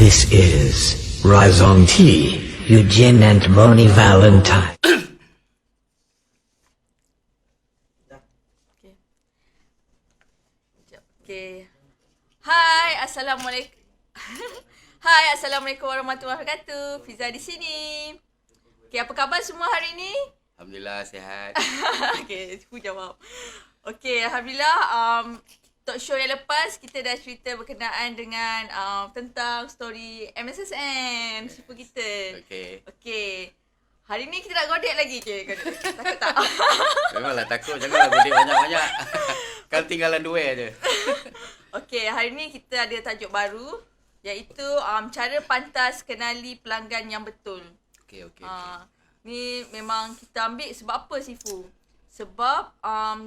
This is Rizong T, Eugene and Moni Valentine. Okay. Hai, Assalamualaikum. Hai, Assalamualaikum warahmatullahi wabarakatuh. Fiza di sini. Okay, apa khabar semua hari ni? Alhamdulillah, sihat. Okay, aku jawab. Okay, Alhamdulillah. Talk show yang lepas, kita dah cerita berkenaan dengan tentang story MSSM, sepupu kita. Okay. Hari ni kita nak godek lagi ke? Takut tak? Memanglah takut, janganlah godek banyak-banyak. Kan tinggalan 2 aje. Okay, hari ni kita ada tajuk baru, iaitu cara pantas kenali pelanggan yang betul. Okay. Ni memang kita ambil sebab apa, Sifu? Sebab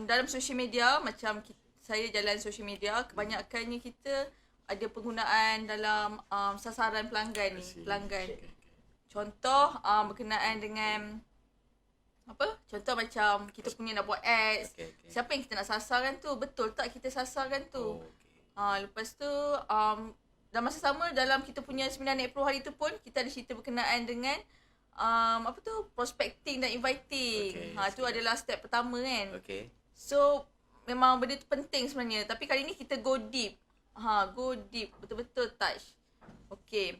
dalam social media, macam saya jalan social media, kebanyakannya kita ada penggunaan dalam sasaran pelanggan ni. Pelanggan. Contoh berkenaan dengan apa? Contoh macam kita punya nak buat ads. Siapa yang kita nak sasarkan tu? Betul tak kita sasarkan tu? Lepas tu dalam masa sama dalam kita punya seminar Net Pro hari tu pun kita ada cerita berkenaan dengan prospecting dan inviting. Tu adalah step pertama kan. So memang benda tu penting sebenarnya. Tapi kali ni kita go deep. Go deep. Betul-betul touch. Okay.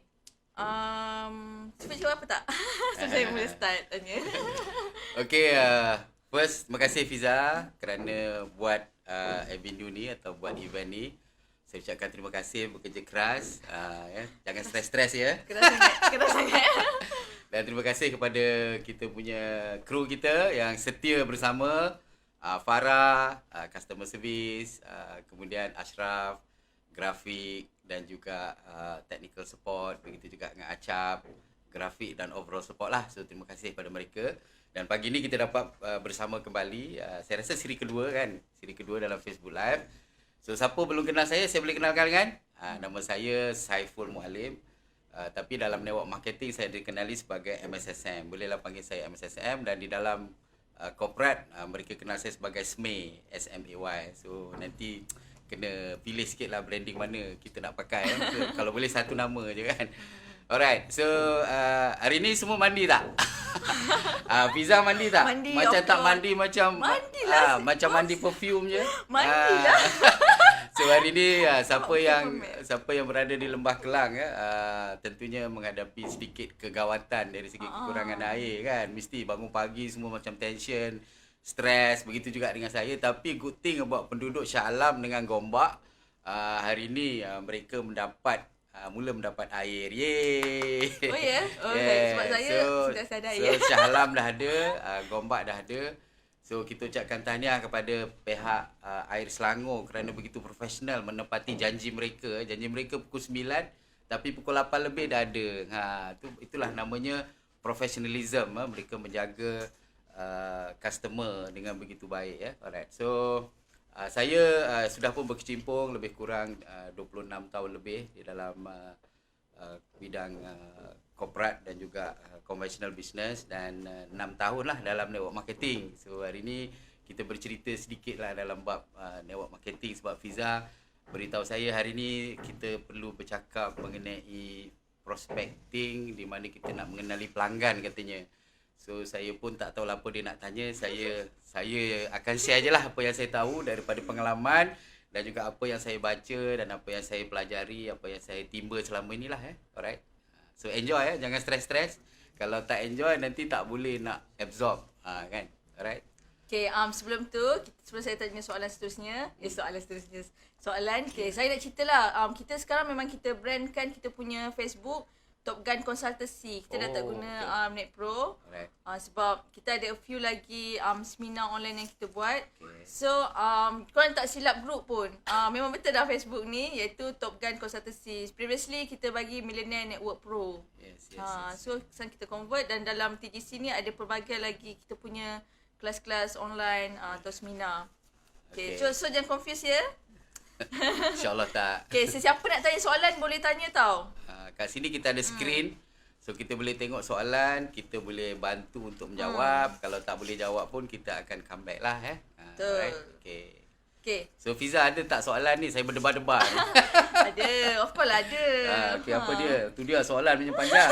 Cepat jawab apa tak? So saya mula start tanya. Okay, first terima kasih Fiza kerana buat avenue ni atau buat event ni. Saya ucapkan terima kasih, bekerja keras. Jangan stres-stres ya. Keras sangat. Dan terima kasih kepada kita punya kru kita yang setia bersama. Farah, customer service, kemudian Ashraf, grafik dan juga technical support, begitu juga dengan Acap, grafik dan overall support lah. So terima kasih kepada mereka. Dan pagi ni kita dapat bersama kembali. Saya rasa siri kedua kan, siri kedua dalam Facebook Live. So siapa belum kenal saya boleh kenalkan kan? Nama saya Saiful Mualim. Tapi dalam network marketing saya dikenali sebagai MSSM. Bolehlah panggil saya MSSM, dan di dalam corporate mereka kenal saya sebagai SMAY, S-M-A-Y. So nanti kena pilih sikit lah branding mana kita nak pakai. So, kalau boleh satu nama je kan. Alright, so hari ni semua mandi tak? Fiza mandi tak? Mandi, macam tak mandi macam Mandilah, macam mandi perfume je. Mandilah. So hari ni siapa yang berada di Lembah Kelang tentunya menghadapi sedikit kegawatan dari segi kekurangan air kan. Mesti bangun pagi semua macam tension, stres, begitu juga dengan saya. Tapi good thing about penduduk Shah Alam dengan Gombak, hari ni mereka mula mendapat air. Yeay. Oh ya? Sebab saya sudah sadar air. So Shah Alam dah ada, Gombak dah ada. So kita ucapkan tahniah kepada pihak Air Selangor kerana begitu profesional menepati janji mereka. Janji mereka pukul 9 tapi pukul 8 lebih dah ada. Itulah namanya professionalism. Mereka menjaga customer dengan begitu baik ya. Alright. So saya sudah pun berkecimpung lebih kurang 26 tahun lebih di dalam bidang corporate dan juga conventional business, dan 6 tahun lah dalam network marketing. So hari ni kita bercerita sedikit lah dalam bab network marketing sebab Fiza beritahu saya hari ni kita perlu bercakap mengenai prospecting di mana kita nak mengenali pelanggan katanya. So saya pun tak tahu apa dia nak tanya. Saya akan share je lah apa yang saya tahu daripada pengalaman dan juga apa yang saya baca dan apa yang saya pelajari, apa yang saya timba selama inilah Alright. So enjoy jangan stres-stres. Kalau tak enjoy nanti tak boleh nak absorb kan. Alright. Okay, sebelum saya tanya soalan seterusnya. Okay, saya nak ceritalah. Kita sekarang memang kita brandkan kita punya Facebook Top Gun Consultancy. Kita dah tak guna Net Pro. Sebab kita ada a few lagi seminar online yang kita buat. So, korang tak silap group pun. Memang betul dah Facebook ni, iaitu Top Gun Consultancy. Previously, kita bagi Millionaire Network Pro. Yes. So, sekarang kita convert, dan dalam TGC ni ada pelbagai lagi kita punya kelas-kelas online atau seminar. Okay. So jangan confuse ya. InsyaAllah tak. Okay, sesiapa nak tanya soalan boleh tanya tau. Kat sini kita ada screen. So kita boleh tengok soalan, kita boleh bantu untuk menjawab. Kalau tak boleh jawab pun kita akan come back lah Betul. Right? Okay. Okay. So Fiza ada tak soalan ni? Saya berdebar-debar ni. Ada. Of course lah ada. Okay, apa dia? Tu dia soalan macam panjang.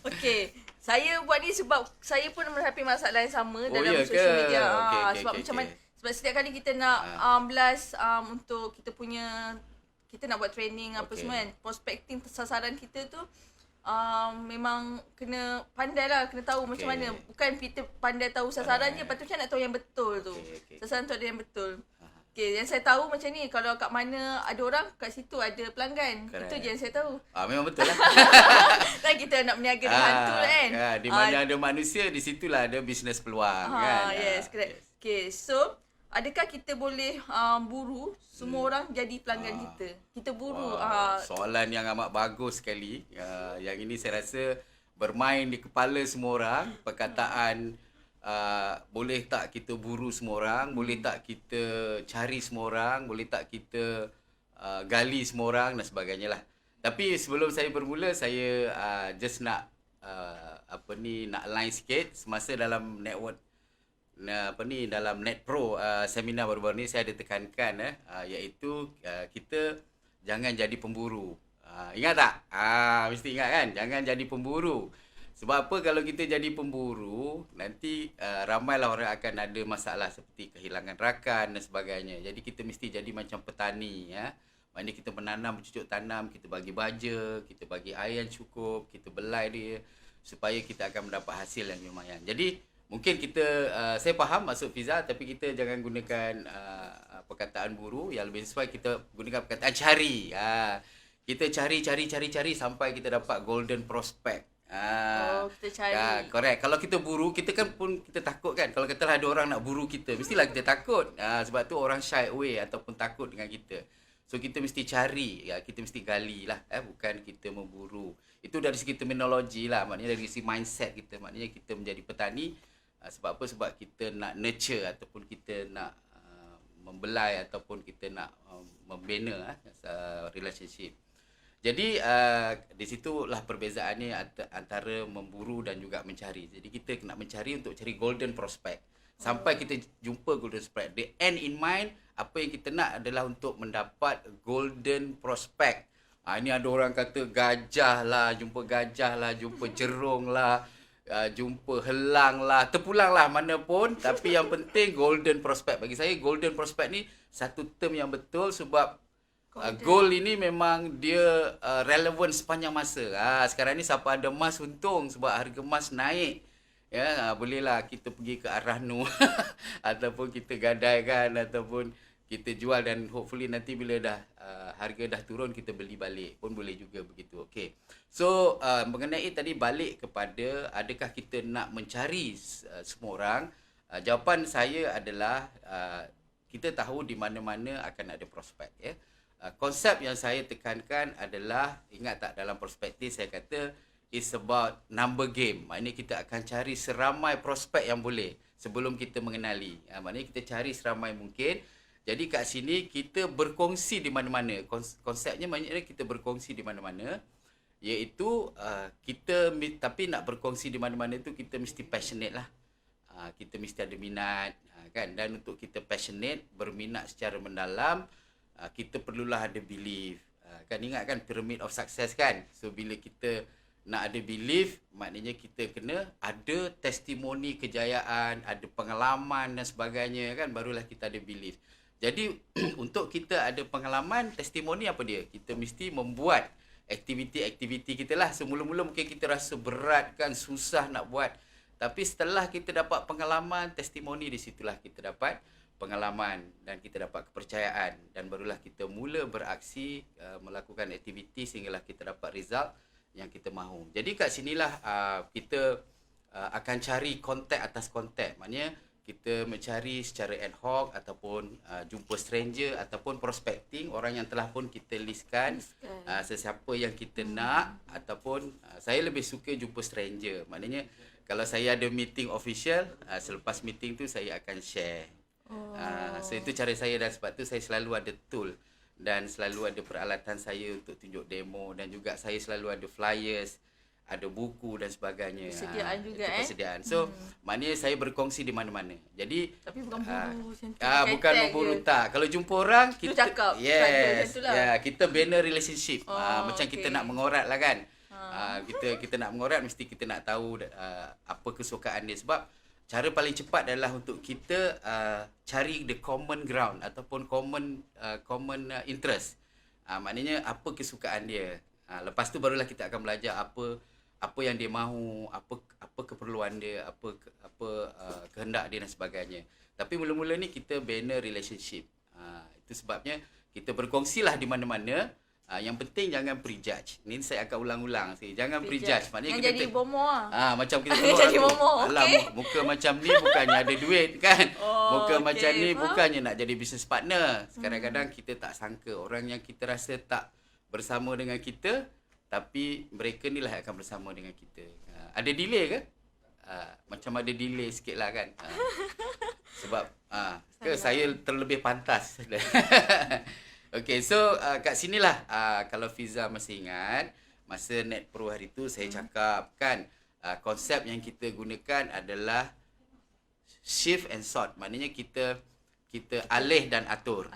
Okay. Saya buat ni sebab saya pun menghadapi masalah yang sama dalam ya social ke? media. Okey, Sebab okey, macam okey. mana, sebab setiap kali kita nak blast untuk kita punya, kita nak buat training apa Okey. semua kan, prospecting sasaran kita tu memang kena pandai lah, kena tahu macam mana. Bukan kita pandai tahu sasaran je, lepas tu macam nak tahu yang betul tu. Okey. Sasaran tu ada yang betul. Okay, yang saya tahu macam ni, kalau kat mana ada orang, kat situ ada pelanggan. Correct. Itu je yang saya tahu. Memang betul lah. Kan kita nak berniaga dengan hantu kan. Di mana ada manusia, di situlah ada bisnes peluang kan. Yes, correct. Okay, so adakah kita boleh buru semua orang jadi pelanggan kita? Kita buru. Soalan yang amat bagus sekali. Yang ini saya rasa bermain di kepala semua orang. Perkataan boleh tak kita buru semua orang, boleh tak kita cari semua orang, boleh tak kita gali semua orang dan sebagainya lah. Tapi sebelum saya bermula, saya just nak nak align sikit. Semasa dalam network dalam Net Pro seminar baru-baru ni, saya ada tekankan iaitu kita jangan jadi pemburu. Ingat tak? Mesti ingat kan? Jangan jadi pemburu. Sebab apa, kalau kita jadi pemburu, nanti ramailah orang akan ada masalah seperti kehilangan rakan dan sebagainya. Jadi kita mesti jadi macam petani, ya. Maknanya kita menanam, bercucuk tanam, kita bagi baja, kita bagi air yang cukup, kita belai dia supaya kita akan mendapat hasil yang lumayan. Jadi mungkin kita, saya faham maksud Fiza, tapi kita jangan gunakan perkataan buru. Yang lebih sesuai kita gunakan perkataan cari. Kita cari sampai kita dapat golden prospect. Kita cari. Correct. Kalau kita buru, kita kan pun kita takut kan. Kalau katalah ada orang nak buru kita, mestilah kita takut. Sebab tu orang shy away ataupun takut dengan kita. So kita mesti cari, kita mesti gali lah. Bukan kita memburu. Itu dari segi terminologi lah. Maknanya dari segi mindset kita. Maknanya kita menjadi petani. Sebab apa? Sebab kita nak nurture ataupun kita nak membelai ataupun kita nak membina relationship. Jadi di situlah perbezaannya antara memburu dan juga mencari. Jadi kita nak mencari untuk cari golden prospect. Sampai kita jumpa golden prospect. The end in mind, apa yang kita nak adalah untuk mendapat golden prospect. Ini ada orang kata gajah lah, jumpa jerung lah, jumpa helang lah, terpulang lah mana pun. Tapi yang penting golden prospect. Bagi saya golden prospect ni satu term yang betul sebab gold ini memang dia relevan sepanjang masa. Sekarang ni siapa ada emas untung sebab harga emas naik. Ya, bolehlah kita pergi ke arah nu ataupun kita gadaikan ataupun kita jual dan hopefully nanti bila dah harga dah turun kita beli balik pun boleh juga begitu. Okey. So mengenai tadi balik kepada adakah kita nak mencari semua orang? Jawapan saya adalah kita tahu di mana-mana akan ada prospek, ya. Konsep yang saya tekankan adalah, ingat tak dalam perspektif saya kata it's about number game. Maknanya kita akan cari seramai prospek yang boleh sebelum kita mengenali. Maknanya kita cari seramai mungkin. Jadi kat sini kita berkongsi di mana-mana. Konsepnya maknanya kita berkongsi di mana-mana. Iaitu kita, tapi nak berkongsi di mana-mana tu kita mesti passionate lah. Kita mesti ada minat, kan. Dan untuk kita passionate, berminat secara mendalam, kita perlulah ada belief. Kan ingat kan pyramid of success kan. So bila kita nak ada belief, maknanya kita kena ada testimoni kejayaan, ada pengalaman dan sebagainya kan, barulah kita ada belief. Jadi untuk kita ada pengalaman, testimoni apa dia? Kita mesti membuat aktiviti-aktiviti kita lah. Semula-mula mungkin kita rasa berat kan, susah nak buat. Tapi setelah kita dapat pengalaman, testimoni, di situlah kita dapat pengalaman dan kita dapat kepercayaan dan barulah kita mula beraksi, melakukan aktiviti sehinggalah kita dapat result yang kita mahu. Jadi kat sinilah kita akan cari kontak atas kontak. Maknanya kita mencari secara ad hoc ataupun jumpa stranger ataupun prospecting orang yang telah pun kita listkan, sesiapa yang kita nak ataupun saya lebih suka jumpa stranger. Maknanya kalau saya ada meeting official, selepas meeting tu saya akan share. So itu cara saya dan sebab tu saya selalu ada tool dan selalu ada peralatan saya untuk tunjuk demo dan juga saya selalu ada flyers ada buku dan sebagainya. Persediaan juga, itu persediaan. So, maknanya saya berkongsi di mana-mana. Jadi Tapi bukan buru macam tu. bukan memburu tak. Kalau jumpa orang kita cakap. yes. Macam tu lah. Kita bina relationship. Macam kita okay. nak mengorat lah kan. Kita nak mengorat mesti kita nak tahu apa kesukaan dia, sebab cara paling cepat adalah untuk kita cari the common ground ataupun common interest. Maknanya apa kesukaan dia. Lepas tu barulah kita akan belajar apa yang dia mahu, apa keperluan dia, apa kehendak dia dan sebagainya. Tapi mula-mula ni kita bina relationship. Itu sebabnya kita berkongsilah di mana-mana. Yang penting jangan prejudge. Ni saya akan ulang-ulang. Jangan prejudge. Maknanya yang kita jadi bomo lah. macam kita tengok Jadi orang tu. bomo, Alah, okey. muka macam ni bukannya ada duit kan. Muka okey, macam ni faham. bukannya nak jadi business partner. Kadang-kadang kita tak sangka orang yang kita rasa tak bersama dengan kita, tapi mereka ni lah yang akan bersama dengan kita. Ada delay ke? Macam ada delay sikit lah kan. Sebab saya terlebih pantas. Okay, so kat sinilah kalau Fiza masih ingat, masa Net Pro hari tu saya cakap kan, konsep yang kita gunakan adalah shift and sort. Maknanya kita alih dan atur.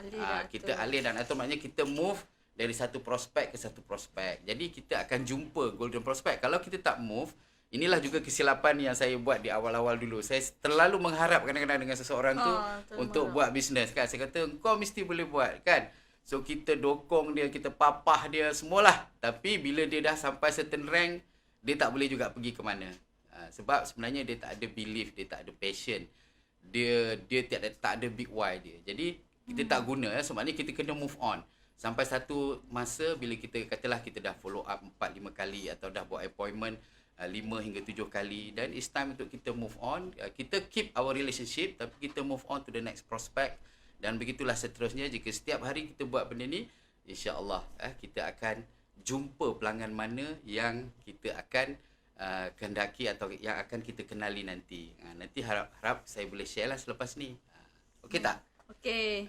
Kita alih dan atur maknanya kita move dari satu prospek ke satu prospek. Jadi kita akan jumpa golden prospect. Kalau kita tak move, inilah juga kesilapan yang saya buat di awal-awal dulu. Saya terlalu mengharap kadang-kadang dengan seseorang tu untuk buat bisnes kan. Saya kata kau mesti boleh buat kan. So kita dokong dia, kita papah dia semualah. Tapi bila dia dah sampai certain rank, dia tak boleh juga pergi ke mana. Sebab sebenarnya dia tak ada belief, dia tak ada passion. Dia tak ada big why dia. Jadi kita tak guna. So maknanya kita kena move on. Sampai satu masa bila kita katalah kita dah follow up 4-5 kali atau dah buat appointment 5 hingga 7 kali, dan it's time untuk kita move on. Kita keep our relationship tapi kita move on to the next prospect. Dan begitulah seterusnya. Jika setiap hari kita buat benda ni, insya-Allah kita akan jumpa pelanggan mana yang kita akan kehendaki atau yang akan kita kenali nanti. Nanti harap saya boleh share lah selepas ni. Okey tak? Okey.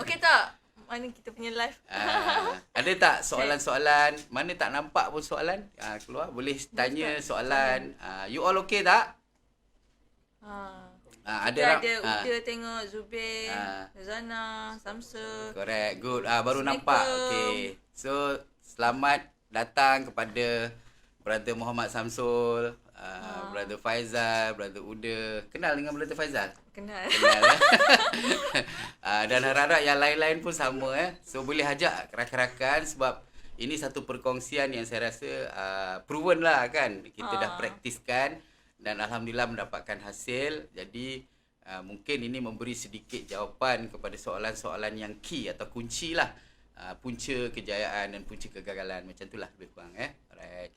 Okey tak? Mana kita punya live? Ada tak soalan-soalan? Mana tak nampak pun soalan? Keluar boleh tanya soalan. You all okay tak? Ada Uda tengok, Zubir, Zana, Samsul. Correct, good. Baru nampak. Okay. So, selamat datang kepada Brother Muhammad Samsul, Brother Faizal, Brother Uda. Kenal dengan Brother Faizal? Kenal. Dan harap-harap yang lain-lain pun sama. So, boleh ajak rakan-rakan sebab ini satu perkongsian yang saya rasa proven lah kan. Kita dah praktiskan. Dan Alhamdulillah mendapatkan hasil. Jadi mungkin ini memberi sedikit jawapan kepada soalan-soalan yang key atau kunci lah. Punca kejayaan dan punca kegagalan. Macam itulah lebih kurang. Alright.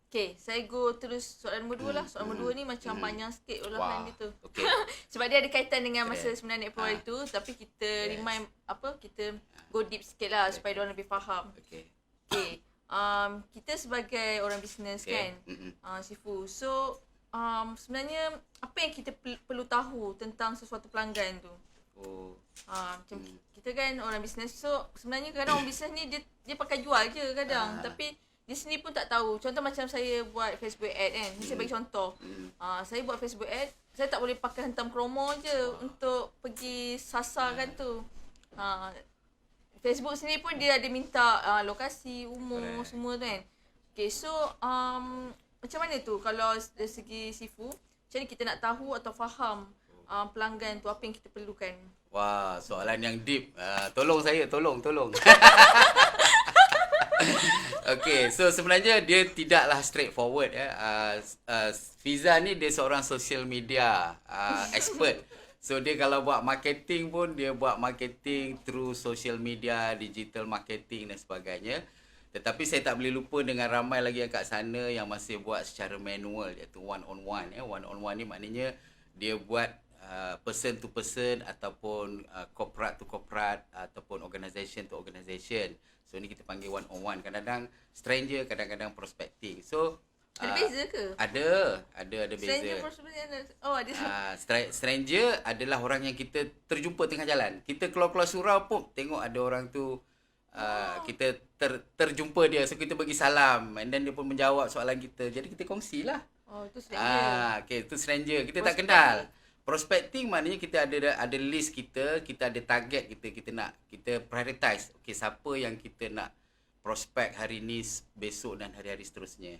Okay, saya go terus soalan nombor 2 lah. Soalan nombor 2 ni macam panjang sikit ulasan dia tu. Okay. Sebab dia ada kaitan dengan masa sebenarnya Net Pro itu. Tapi kita remind kita go deep sikit lah supaya diorang lebih faham. Okay. Kita sebagai orang bisnes kan, Sifu. So, sebenarnya apa yang kita perlu tahu tentang sesuatu pelanggan tu? Macam kita kan orang bisnes. So, sebenarnya kadang orang bisnes ni dia pakai jual je kadang. Tapi dia sendiri pun tak tahu. Contoh macam saya buat Facebook ad kan. Saya bagi contoh. Saya buat Facebook ad, saya tak boleh pakai hentam promo je untuk pergi sasarkan tu. Facebook sendiri pun dia ada minta lokasi, umur, semua tu kan. Okay, so macam mana tu kalau dari segi Sifu, macam mana kita nak tahu atau faham pelanggan tu apa yang kita perlukan? Wah, soalan yang deep. Tolong saya, tolong. Okay, so sebenarnya dia tidaklah straightforward. Fiza ni dia seorang social media expert. So dia kalau buat marketing pun dia buat marketing through social media, digital marketing dan sebagainya. Tetapi saya tak boleh lupa dengan ramai lagi yang kat sana yang masih buat secara manual, iaitu one on one. One on one ni maknanya dia buat person to person ataupun corporate to corporate ataupun organisation to organisation. So ni kita panggil one on one. Kadang-kadang stranger, kadang-kadang prospecting. So ada beza ke? Ada beza. Stranger prospecting ada. Oh, ada. Stranger adalah orang yang kita terjumpa tengah jalan. Kita keluar-keluar surau pun tengok ada orang tu kita terjumpa dia. So kita bagi salam and then dia pun menjawab soalan kita. Jadi kita kongsilah. Oh, itu stranger. Okay, itu stranger. Kita tak kenal. Prospecting maknanya kita ada list kita ada target kita prioritize. Okay, siapa yang kita nak prospek hari ni, besok dan hari-hari seterusnya.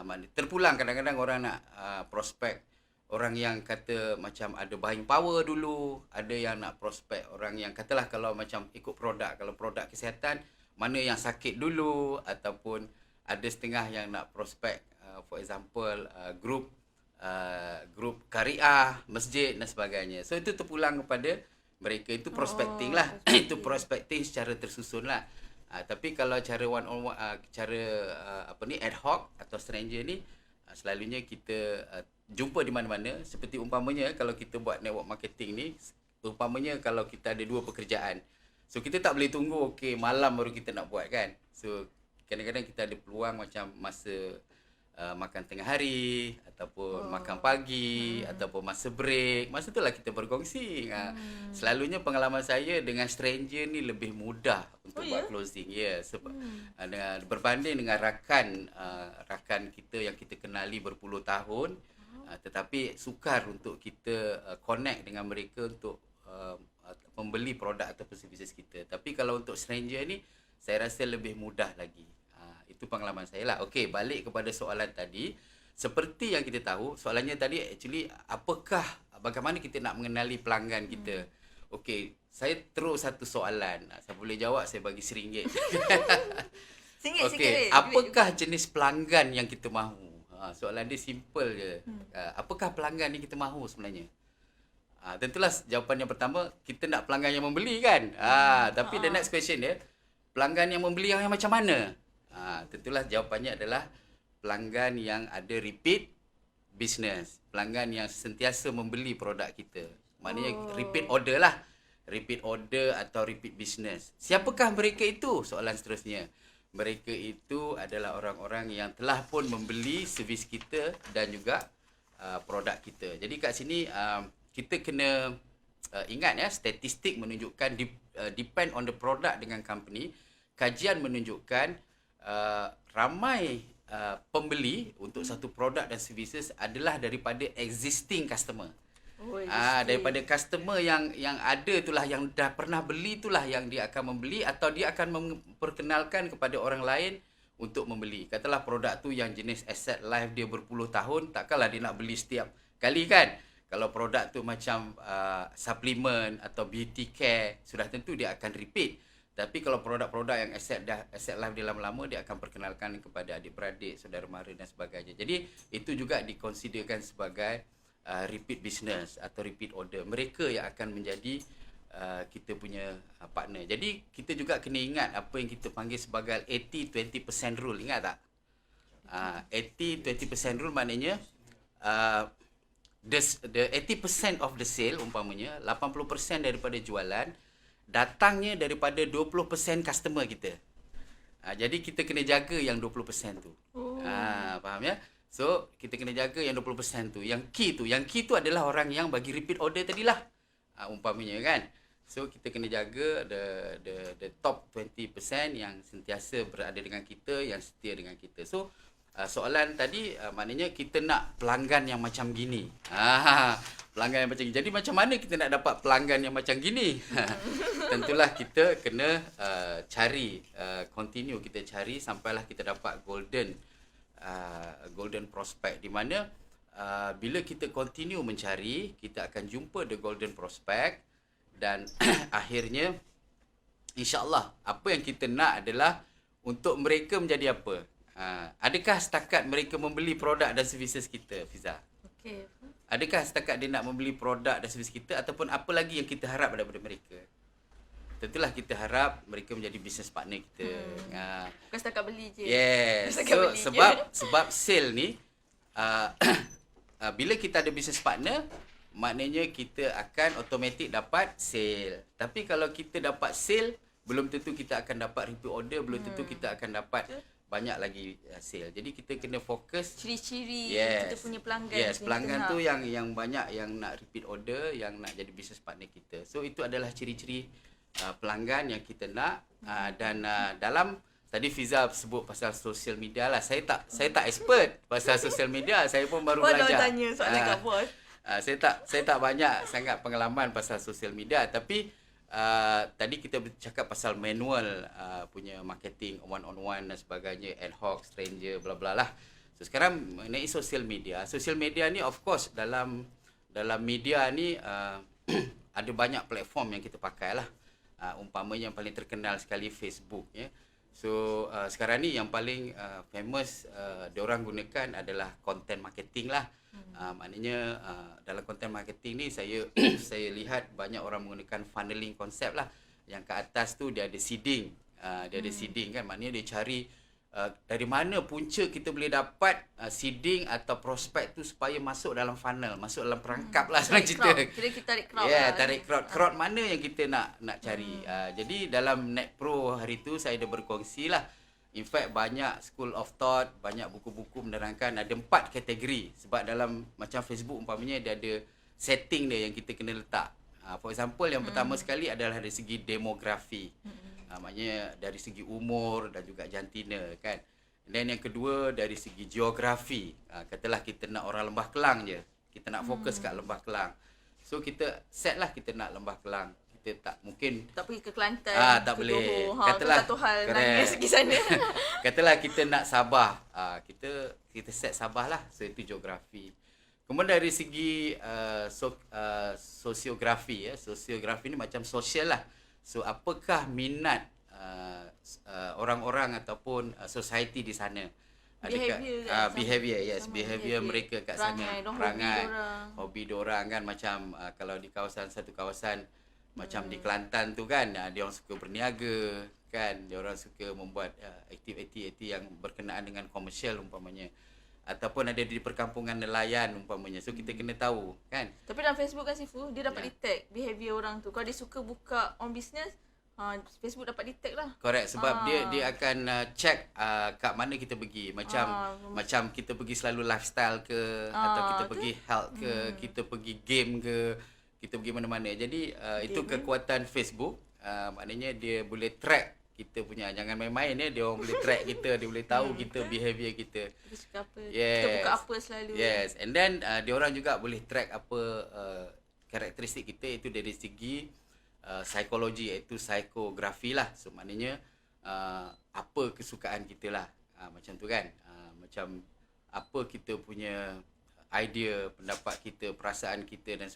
Maknanya terpulang kadang-kadang orang nak prospek orang yang kata macam ada buying power dulu, ada yang nak prospek orang yang katalah kalau macam ikut produk, kalau produk kesihatan mana yang sakit dulu, ataupun ada setengah yang nak prospek for example grup kariah, masjid dan sebagainya. So itu terpulang kepada mereka, itu prospecting lah. Itu prospecting secara tersusun lah. Tapi kalau cara one on one, cara ad hoc atau stranger ni, selalunya kita jumpa di mana-mana. Seperti umpamanya kalau kita buat network marketing ni, umpamanya kalau kita ada 2 pekerjaan, so kita tak boleh tunggu malam baru kita nak buat kan. So kadang-kadang kita ada peluang macam masa makan tengah hari ataupun makan pagi ataupun masa break. Masa itulah kita berkongsi. Selalunya pengalaman saya dengan stranger ni lebih mudah untuk buat closing. Ya, sebab berbanding dengan rakan kita yang kita kenali berpuluh tahun, tetapi sukar untuk kita connect dengan mereka untuk membeli produk ataupun servis kita. Tapi kalau untuk stranger ni saya rasa lebih mudah lagi. Itu pengalaman saya lah. Okey, balik kepada soalan tadi. Seperti yang kita tahu, soalannya tadi actually bagaimana kita nak mengenali pelanggan kita. Okey, saya terus satu soalan. Saya boleh jawab, saya bagi RM1. Okey, apakah jenis pelanggan yang kita mahu? Soalan dia simple je. Apakah pelanggan yang kita mahu sebenarnya? Tentulah jawapan yang pertama, kita nak pelanggan yang membeli kan. Tapi the next question dia, pelanggan yang membeli yang macam mana? Tentulah jawapannya adalah pelanggan yang ada repeat business. Pelanggan yang sentiasa membeli produk kita. Maknanya repeat order lah. Repeat order atau repeat business. Siapakah mereka itu? Soalan seterusnya. Mereka itu adalah orang-orang yang telah pun membeli servis kita dan juga produk kita. Jadi kat sini kita kena ingat ya, statistik menunjukkan depend on the product dengan company. Kajian menunjukkan ramai pembeli untuk satu produk dan services adalah daripada existing customer. Daripada customer yang ada itulah, yang dah pernah beli itulah yang dia akan membeli, atau dia akan memperkenalkan kepada orang lain untuk membeli. Katalah produk tu yang jenis asset life dia berpuluh tahun, takkanlah dia nak beli setiap kali kan. Kalau produk tu macam suplemen atau beauty care, sudah tentu dia akan repeat. Tapi kalau produk-produk yang asset life dia lama-lama, dia akan perkenalkan kepada adik-beradik, saudara mara dan sebagainya. Jadi itu juga dikonsiderkan sebagai repeat business atau repeat order. Mereka yang akan menjadi kita punya partner. Jadi kita juga kena ingat apa yang kita panggil sebagai 80-20% rule. Ingat tak? 80-20% rule maknanya the 80% of the sale, umpamanya 80% daripada jualan datangnya daripada 20% customer kita. Jadi kita kena jaga yang 20% tu. Faham ya? So kita kena jaga yang 20% tu. Yang key tu adalah orang yang bagi repeat order tadilah. Umpamanya kan. So kita kena jaga the top 20% yang sentiasa berada dengan kita, yang setia dengan kita. So soalan tadi maknanya kita nak pelanggan yang macam gini. Pelanggan yang macam gini. Jadi macam mana kita nak dapat pelanggan yang macam gini? Tentulah kita kena continue kita cari sampailah kita dapat golden prospect, di mana bila kita continue mencari, kita akan jumpa the golden prospect dan akhirnya insya-Allah apa yang kita nak adalah untuk mereka menjadi apa? Adakah setakat mereka membeli produk dan servis kita, Fiza? Okey. Adakah setakat dia nak membeli produk dan servis kita, ataupun apa lagi yang kita harap daripada mereka? Tentulah kita harap mereka menjadi business partner kita. Bukan setakat beli je. Yes. So sebab sale ni bila kita ada business partner, maknanya kita akan automatik dapat sale. Tapi kalau kita dapat sale, belum tentu kita akan dapat repeat order, belum tentu kita akan dapat banyak lagi sale. Jadi kita kena fokus ciri-ciri kita punya pelanggan. Yes, pelanggan tu yang banyak yang nak repeat order, yang nak jadi business partner kita. So itu adalah ciri-ciri pelanggan yang kita nak. Dan dalam tadi Fiza sebut pasal social media lah. Saya tak expert pasal social media. Saya pun baru Kau dah belajar. tanya soalan kat bos. Saya tak banyak sangat pengalaman pasal social media, tapi tadi kita bercakap pasal manual punya marketing one on one dan sebagainya, ad hoc, stranger, bla bla lah. So sekarang mengenai social media ni of course dalam media ni ada banyak platform yang kita pakai lah. Umpamanya yang paling terkenal sekali Facebook ya. So sekarang ni yang paling famous diorang gunakan adalah content marketing lah. Maknanya dalam content marketing ni saya saya lihat banyak orang menggunakan funneling konsep lah. Yang ke atas tu dia ada seeding. Dia ada seeding kan, maknanya dia cari dari mana punca kita boleh dapat seeding atau prospek tu supaya masuk dalam funnel, masuk dalam perangkap lah senang cerita. Kira kita tarik crowd lah. tarik crowd. Crowd mana yang kita nak cari. Jadi dalam Net Pro hari tu saya dah berkongsi lah. In fact banyak school of thought, banyak buku-buku menerangkan ada 4 kategori. Sebab dalam macam Facebook umpamanya dia ada setting dia yang kita kena letak. For example yang pertama sekali adalah dari segi demografi. Maknanya dari segi umur dan juga jantina kan. Dan yang kedua dari segi geografi. Katalah kita nak orang Lembah Kelang je. Kita nak fokus kat Lembah Kelang. So kita set lah kita nak Lembah Kelang. Kita tak mungkin tak pergi ke Kelantan. tak ke boleh. Johor. Katalah satu hal dari segi sana. Katalah kita nak Sabah. Kita set Sabah lah. So itu geografi. Kemudian dari segi sosiografi ya. Sosiografi ni macam sosial lah. So apakah minat orang-orang ataupun society di sana? Behavior, yes, behavior mereka kat sana. Perangai, hobi diorang kan, macam kalau di satu kawasan macam di Kelantan tu kan, dia orang suka berniaga kan, dia orang suka membuat aktiviti yang berkenaan dengan komersial umpamanya. Ataupun ada di perkampungan nelayan umpamanya. So kita kena tahu kan. Tapi dalam Facebook kan Sifu, dia dapat detect behavior orang tu. Kalau dia suka buka on business, Facebook dapat detect lah. Correct, sebab dia akan check kat mana kita pergi. Macam kita pergi selalu lifestyle ke, atau kita pergi health ke, kita pergi game ke, kita pergi mana-mana. Jadi itu kekuatan Facebook. Maknanya dia boleh track kita punya, jangan main-main ya, dia orang boleh track kita, dia boleh tahu kita behavior kita. Kita suka apa, yes. kita buka apa selalu. Yes, and then dia orang juga boleh track apa karakteristik kita, itu dari segi psikologi, iaitu psikografi lah. So maknanya apa kesukaan kita lah, macam tu kan. Macam apa kita punya idea, pendapat kita, perasaan kita dan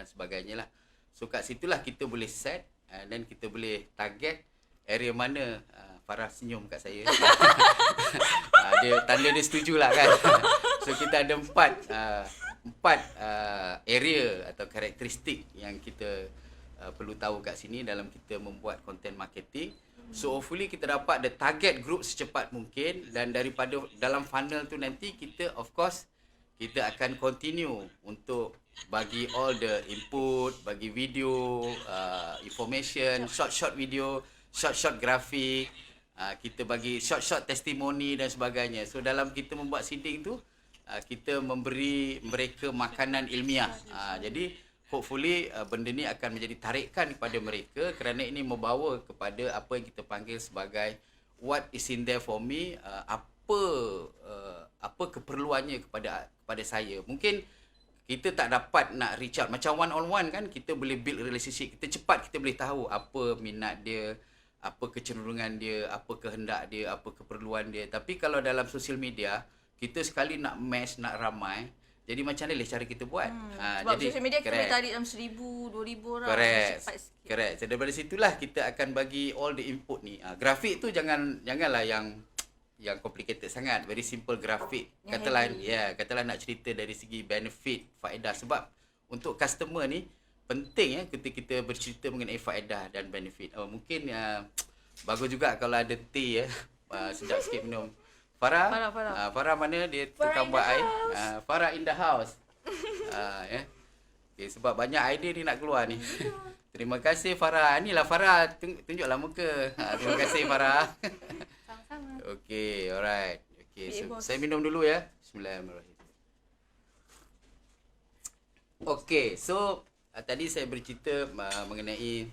sebagainya lah. So kat situlah kita boleh set dan kita boleh target area mana. Farah senyum kat saya. Dia tanda dia setujulah kan. So kita ada empat area atau karakteristik yang kita perlu tahu kat sini dalam kita membuat content marketing. So hopefully kita dapat the target group secepat mungkin, dan daripada dalam funnel tu nanti kita of course kita akan continue untuk bagi all the input, bagi video, information, short video, short grafik, kita bagi short testimoni dan sebagainya. So dalam kita membuat seeding tu, kita memberi mereka makanan ilmiah. Jadi hopefully benda ni akan menjadi tarikan kepada mereka, kerana ini membawa kepada apa yang kita panggil sebagai what is in there for me, apa keperluannya kepada saya. Mungkin kita tak dapat nak reach out macam one on one kan, kita boleh build relationship, kita boleh tahu apa minat dia, apa kecenderungan dia, apa kehendak dia, apa keperluan dia. Tapi kalau dalam social media, kita sekali nak mass, nak ramai, jadi macam mana cara kita buat? Sebab jadi, social media kita boleh tarik dalam 1,000, 2,000 orang. Correct. So daripada situlah kita akan bagi all the input ni. Grafik tu janganlah yang complicated sangat. Very simple grafik. Katalah nak cerita dari segi benefit, faedah. Sebab untuk customer ni penting ketika kita bercerita mengenai faedah dan benefit. Mungkin bagus juga kalau ada teh sedap sikit minum. Farah mana dia tukang buat air? Farah in the house. Okay, sebab banyak idea ni nak keluar ni. Terima kasih Farah. Inilah Farah, tunjuklah muka. Terima kasih Farah. Sama-sama. Okay, alright. Okay, so saya minum dulu ya. Bismillahirrahmanirrahim. Okay, so tadi saya bercerita mengenai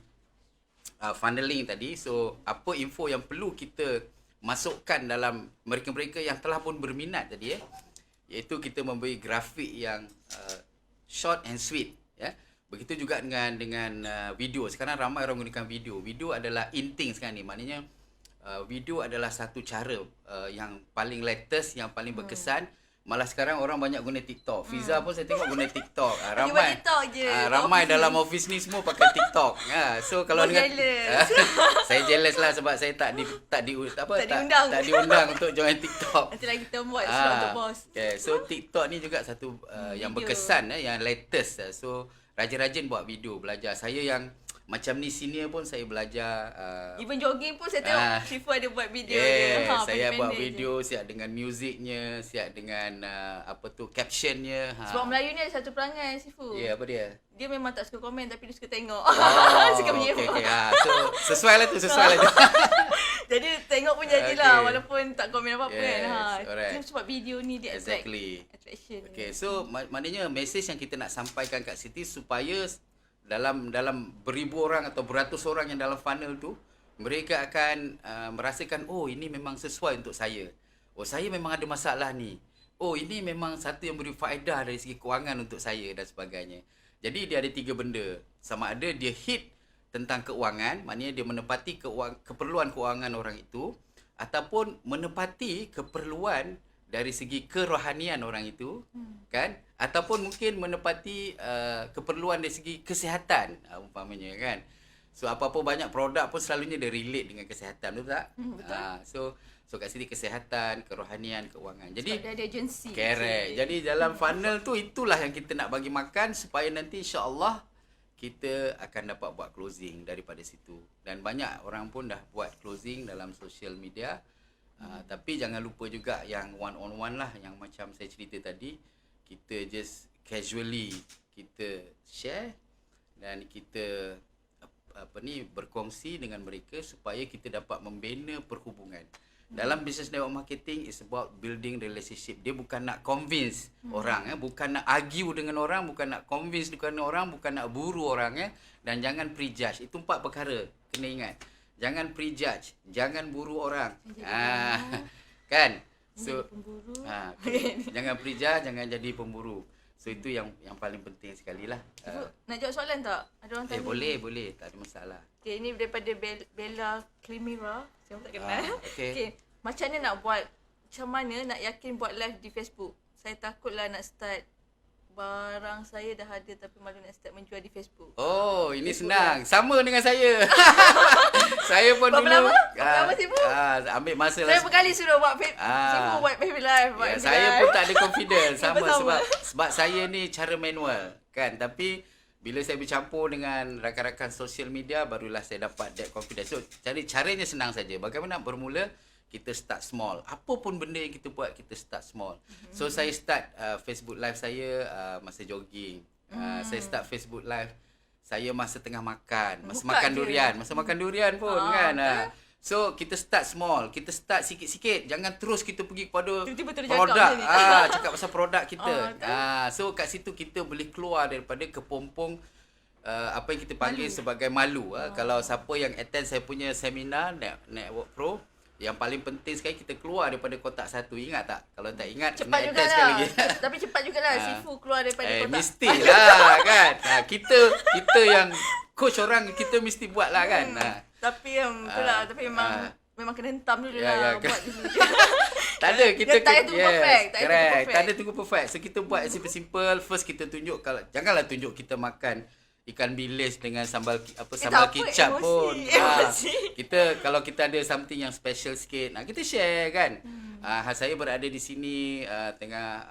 funneling tadi. So apa info yang perlu kita masukkan dalam mereka-mereka yang telah pun berminat tadi iaitu kita memberi grafik yang short and sweet ya. Begitu juga dengan video. Sekarang ramai orang menggunakan video. Video adalah in thing sekarang ni. Maknanya video adalah satu cara yang paling latest, yang paling berkesan. Malah sekarang orang banyak guna TikTok. Fiza pun saya tengok guna TikTok. Ramai TikTok je. Ramai dalam office ni semua pakai TikTok. So kalau dengan saya jealous lah sebab saya tak diundang untuk join TikTok. Nanti lagi kita buat slot untuk bos. Okay. So TikTok ni juga satu yang berkesan yang latest. So rajin-rajin buat video, belajar. Saya yang macam ni senior pun saya belajar. Even jogging pun saya tengok Shifu ada buat video dia. Saya buat pendek-pendek video siap dengan muziknya, siap dengan captionnya. Sebab Melayu ni ada satu perangai Shifu. Ya, apa dia? Dia memang tak suka komen tapi dia suka tengok. Suka Okay, menyebut. okay. So sesuai lah tu. Jadi tengok pun jadilah walaupun tak komen apa-apa Yes, kan. alright. Sebab video ni dia Exactly. attraction. Okay, so maknanya message yang kita nak sampaikan kat situ supaya dalam beribu orang atau beratus orang yang dalam funnel tu, mereka akan merasakan, oh ini memang sesuai untuk saya. Oh saya memang ada masalah ni. Oh ini memang satu yang beri faedah dari segi kewangan untuk saya dan sebagainya. Jadi dia ada 3 benda. Sama ada dia hit tentang keuangan, maknanya dia menepati keperluan keuangan orang itu, ataupun menepati keperluan dari segi kerohanian orang itu, kan? Ataupun mungkin menepati keperluan dari segi kesihatan, umpamanya kan. So apa-apa banyak produk pun selalunya dia relate dengan kesihatan, betul tak? Betul. So kat sini kesihatan, kerohanian, keuangan. Jadi sebab dia ada agensi. correct. Jadi dalam funnel tu itulah yang kita nak bagi makan supaya nanti insya-Allah kita akan dapat buat closing daripada situ. Dan banyak orang pun dah buat closing dalam social media. Tapi jangan lupa juga yang one on one lah, yang macam saya cerita tadi, kita just casually kita share dan kita berkongsi dengan mereka supaya kita dapat membina perhubungan. Dalam business network marketing is about building relationship. Dia bukan nak convince orang, bukan nak argue dengan orang, bukan nak convince dengan orang, bukan nak buru orang dan jangan prejudge. Itu 4 perkara kena ingat. Jangan prejudge, jangan buru orang. Kan? So jangan prejudge, jangan jadi pemburu. So itu yang paling penting sekali lah. Nak jawab soalan tak? Ada orang tanya. Boleh, tak ada masalah. Okay, ini daripada Bella Climira. Saya tak kenal. Okay. Macam mana nak buat, macam mana nak yakin buat live di Facebook? Saya takutlah nak start barang saya dah ada tapi malu nak start menjual di Facebook. Oh, ini senang. Sama dengan saya. Saya pun Berapa dulu. lama sibuk? Ambil masa Saya lah. berkali sudah buat sibuk buat Facebook live. Saya pun tak ada confidence. Sama. sebab saya ni cara manual kan. Tapi bila saya bercampur dengan rakan-rakan social media barulah saya dapat that confidence. So caranya senang saja. Bagaimana bermula? Kita start small. Apa pun benda yang kita buat, kita start small. So saya start Facebook live saya masa jogging. Saya start Facebook live saya masa tengah makan, masa makan durian, masa makan durian pun kan. So kita start small, kita start sikit-sikit. Jangan terus kita pergi kepada produk. Cakap pasal produk kita. So kat situ kita boleh keluar daripada kepompong apa yang kita panggil sebagai malu. Kalau siapa yang attend saya punya seminar Network Pro, yang paling penting sekali kita keluar daripada kotak satu. Ingat tak? Kalau tak ingat, cepat kena attend sekali lagi. Tapi cepat jugalah Sifu keluar daripada kotak. Mestilah kan. Kita yang coach orang, kita mesti buat lah kan. Tapi betul lah. Tapi memang kena hentam dulu lah. Buat dulu. Tak ada, kita tak payah tunggu perfect. Tak ada tunggu perfect. So kita buat simple-simple. First kita tunjuk, janganlah tunjuk kita makan ikan bilis dengan sambal kicap pun. Kita kalau kita ada something yang special sikit, kita share kan. Saya berada di sini tengah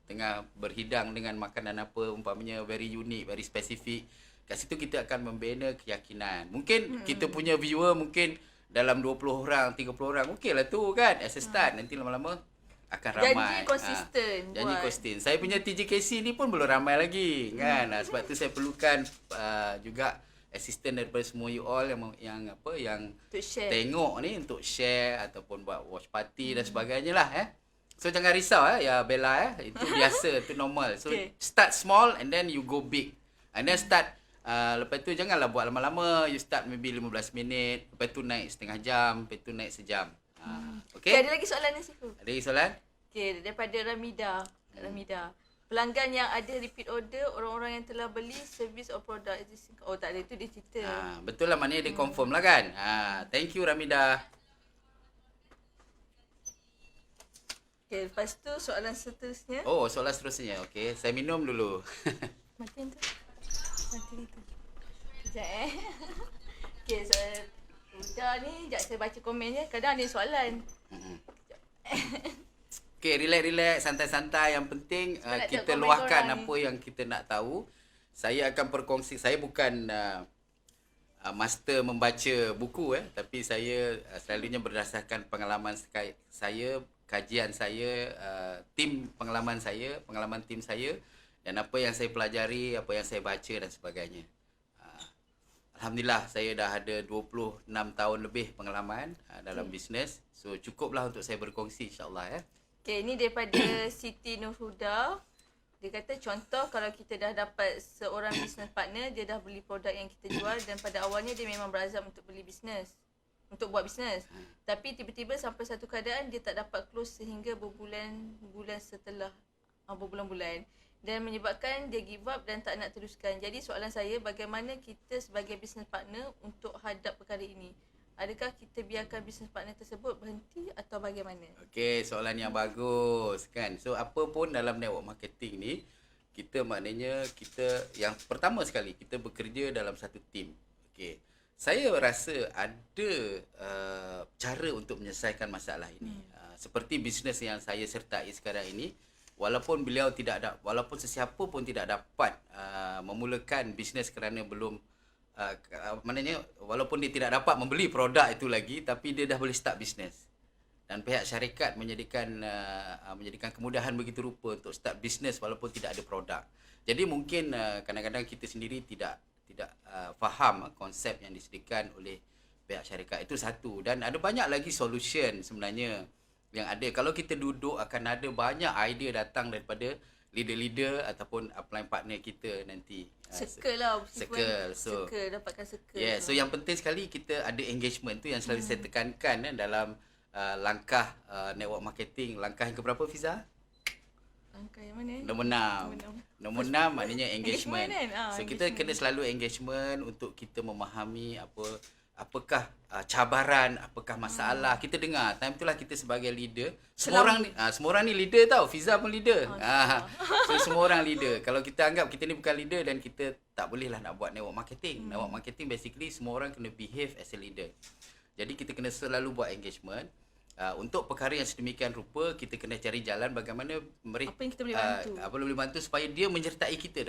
tengah berhidang dengan makanan apa umpamanya very unique, very specific. Kat situ kita akan membina keyakinan. Mungkin kita punya viewer mungkin dalam 20 orang, 30 orang. Okeylah tu kan as a start. Nanti lama-lama akan ramai. Janji konsisten. Janji konsisten. Saya punya TJKC ni pun belum ramai lagi kan. Sebab tu saya perlukan juga assistant daripada semua you all yang tengok ni untuk share ataupun buat watch party dan sebagainya lah So jangan risau ya Bella itu biasa, itu normal. So start small and then you go big. And then start Lepas tu janganlah buat lama-lama. You start maybe 15 minit. Lepas tu naik setengah jam. Lepas tu naik sejam. Okay, Okay? ada lagi soalan ni, Sifu? Ada lagi soalan? Okay, daripada Ramida. Ramida. Pelanggan yang ada repeat order, orang-orang yang telah beli servis atau produk existing. Oh, tak ada. Itu dia cerita. Betul lah, maknanya dia confirm lah kan. Thank you Ramida. Okay, lepas tu soalan seterusnya. Oh, soalan seterusnya. Okay, saya minum dulu. Matiin tu. Matiin tu. Sekejap Okay, soalan Udah ni, sekejap saya baca komen je. Kadang ada soalan. Okay, relax-relax, santai-santai. Yang penting Sebab nak kita tengok komen luahkan korang apa yang kita nak tahu. Saya akan berkongsi. Saya bukan master membaca buku tapi saya selalunya berdasarkan pengalaman saya, kajian saya, pengalaman tim saya dan apa yang saya pelajari, apa yang saya baca dan sebagainya. Alhamdulillah saya dah ada 26 tahun lebih pengalaman dalam bisnes. So cukuplah untuk saya berkongsi insya-Allah Okay, ni daripada Siti Nurhuda. Dia kata contoh kalau kita dah dapat seorang business partner, dia dah beli produk yang kita jual dan pada awalnya dia memang berazam untuk beli bisnes. Untuk buat bisnes. Tapi tiba-tiba sampai satu keadaan dia tak dapat close sehingga berbulan-bulan setelah berbulan-bulan dan menyebabkan dia give up dan tak nak teruskan. Jadi soalan saya, bagaimana kita sebagai business partner untuk hadap perkara ini? Adakah kita biarkan business partner tersebut berhenti atau bagaimana? Okey, soalan yang bagus kan. So apa pun dalam network marketing ni, kita maknanya kita yang pertama sekali kita bekerja dalam satu tim. Okey. Saya rasa ada cara untuk menyelesaikan masalah ini. Seperti bisnes yang saya sertai sekarang ini, walaupun walaupun sesiapa pun tidak dapat memulakan bisnes kerana belum maknanya walaupun dia tidak dapat membeli produk itu lagi, tapi dia dah boleh start bisnes. Dan pihak syarikat menyediakan kemudahan begitu rupa untuk start bisnes walaupun tidak ada produk. Jadi mungkin kadang-kadang kita sendiri tidak faham konsep yang disediakan oleh pihak syarikat. Itu satu. Dan ada banyak lagi solution sebenarnya yang ada. Kalau kita duduk akan ada banyak idea datang daripada leader-leader ataupun upline partner kita nanti. Circle lah. Circle. So, dapatkan circle. yeah, so yang penting sekali kita ada engagement tu yang selalu saya tekankan dalam langkah network marketing. Langkah yang keberapa Fiza? Langkah yang mana? Nombor 6 maknanya engagement. So kita kena selalu engagement untuk kita memahami apakah cabaran, apakah masalah. Kita dengar. Time itulah kita sebagai leader. Semua orang ni leader tau. Fiza pun leader. So semua orang leader. Kalau kita anggap kita ni bukan leader dan kita tak bolehlah nak buat network marketing. Network marketing basically semua orang kena behave as a leader. Jadi kita kena selalu buat engagement. Untuk perkara yang sedemikian rupa, kita kena cari jalan bagaimana mereka apa yang kita boleh bantu. Boleh bantu supaya dia menyertai kita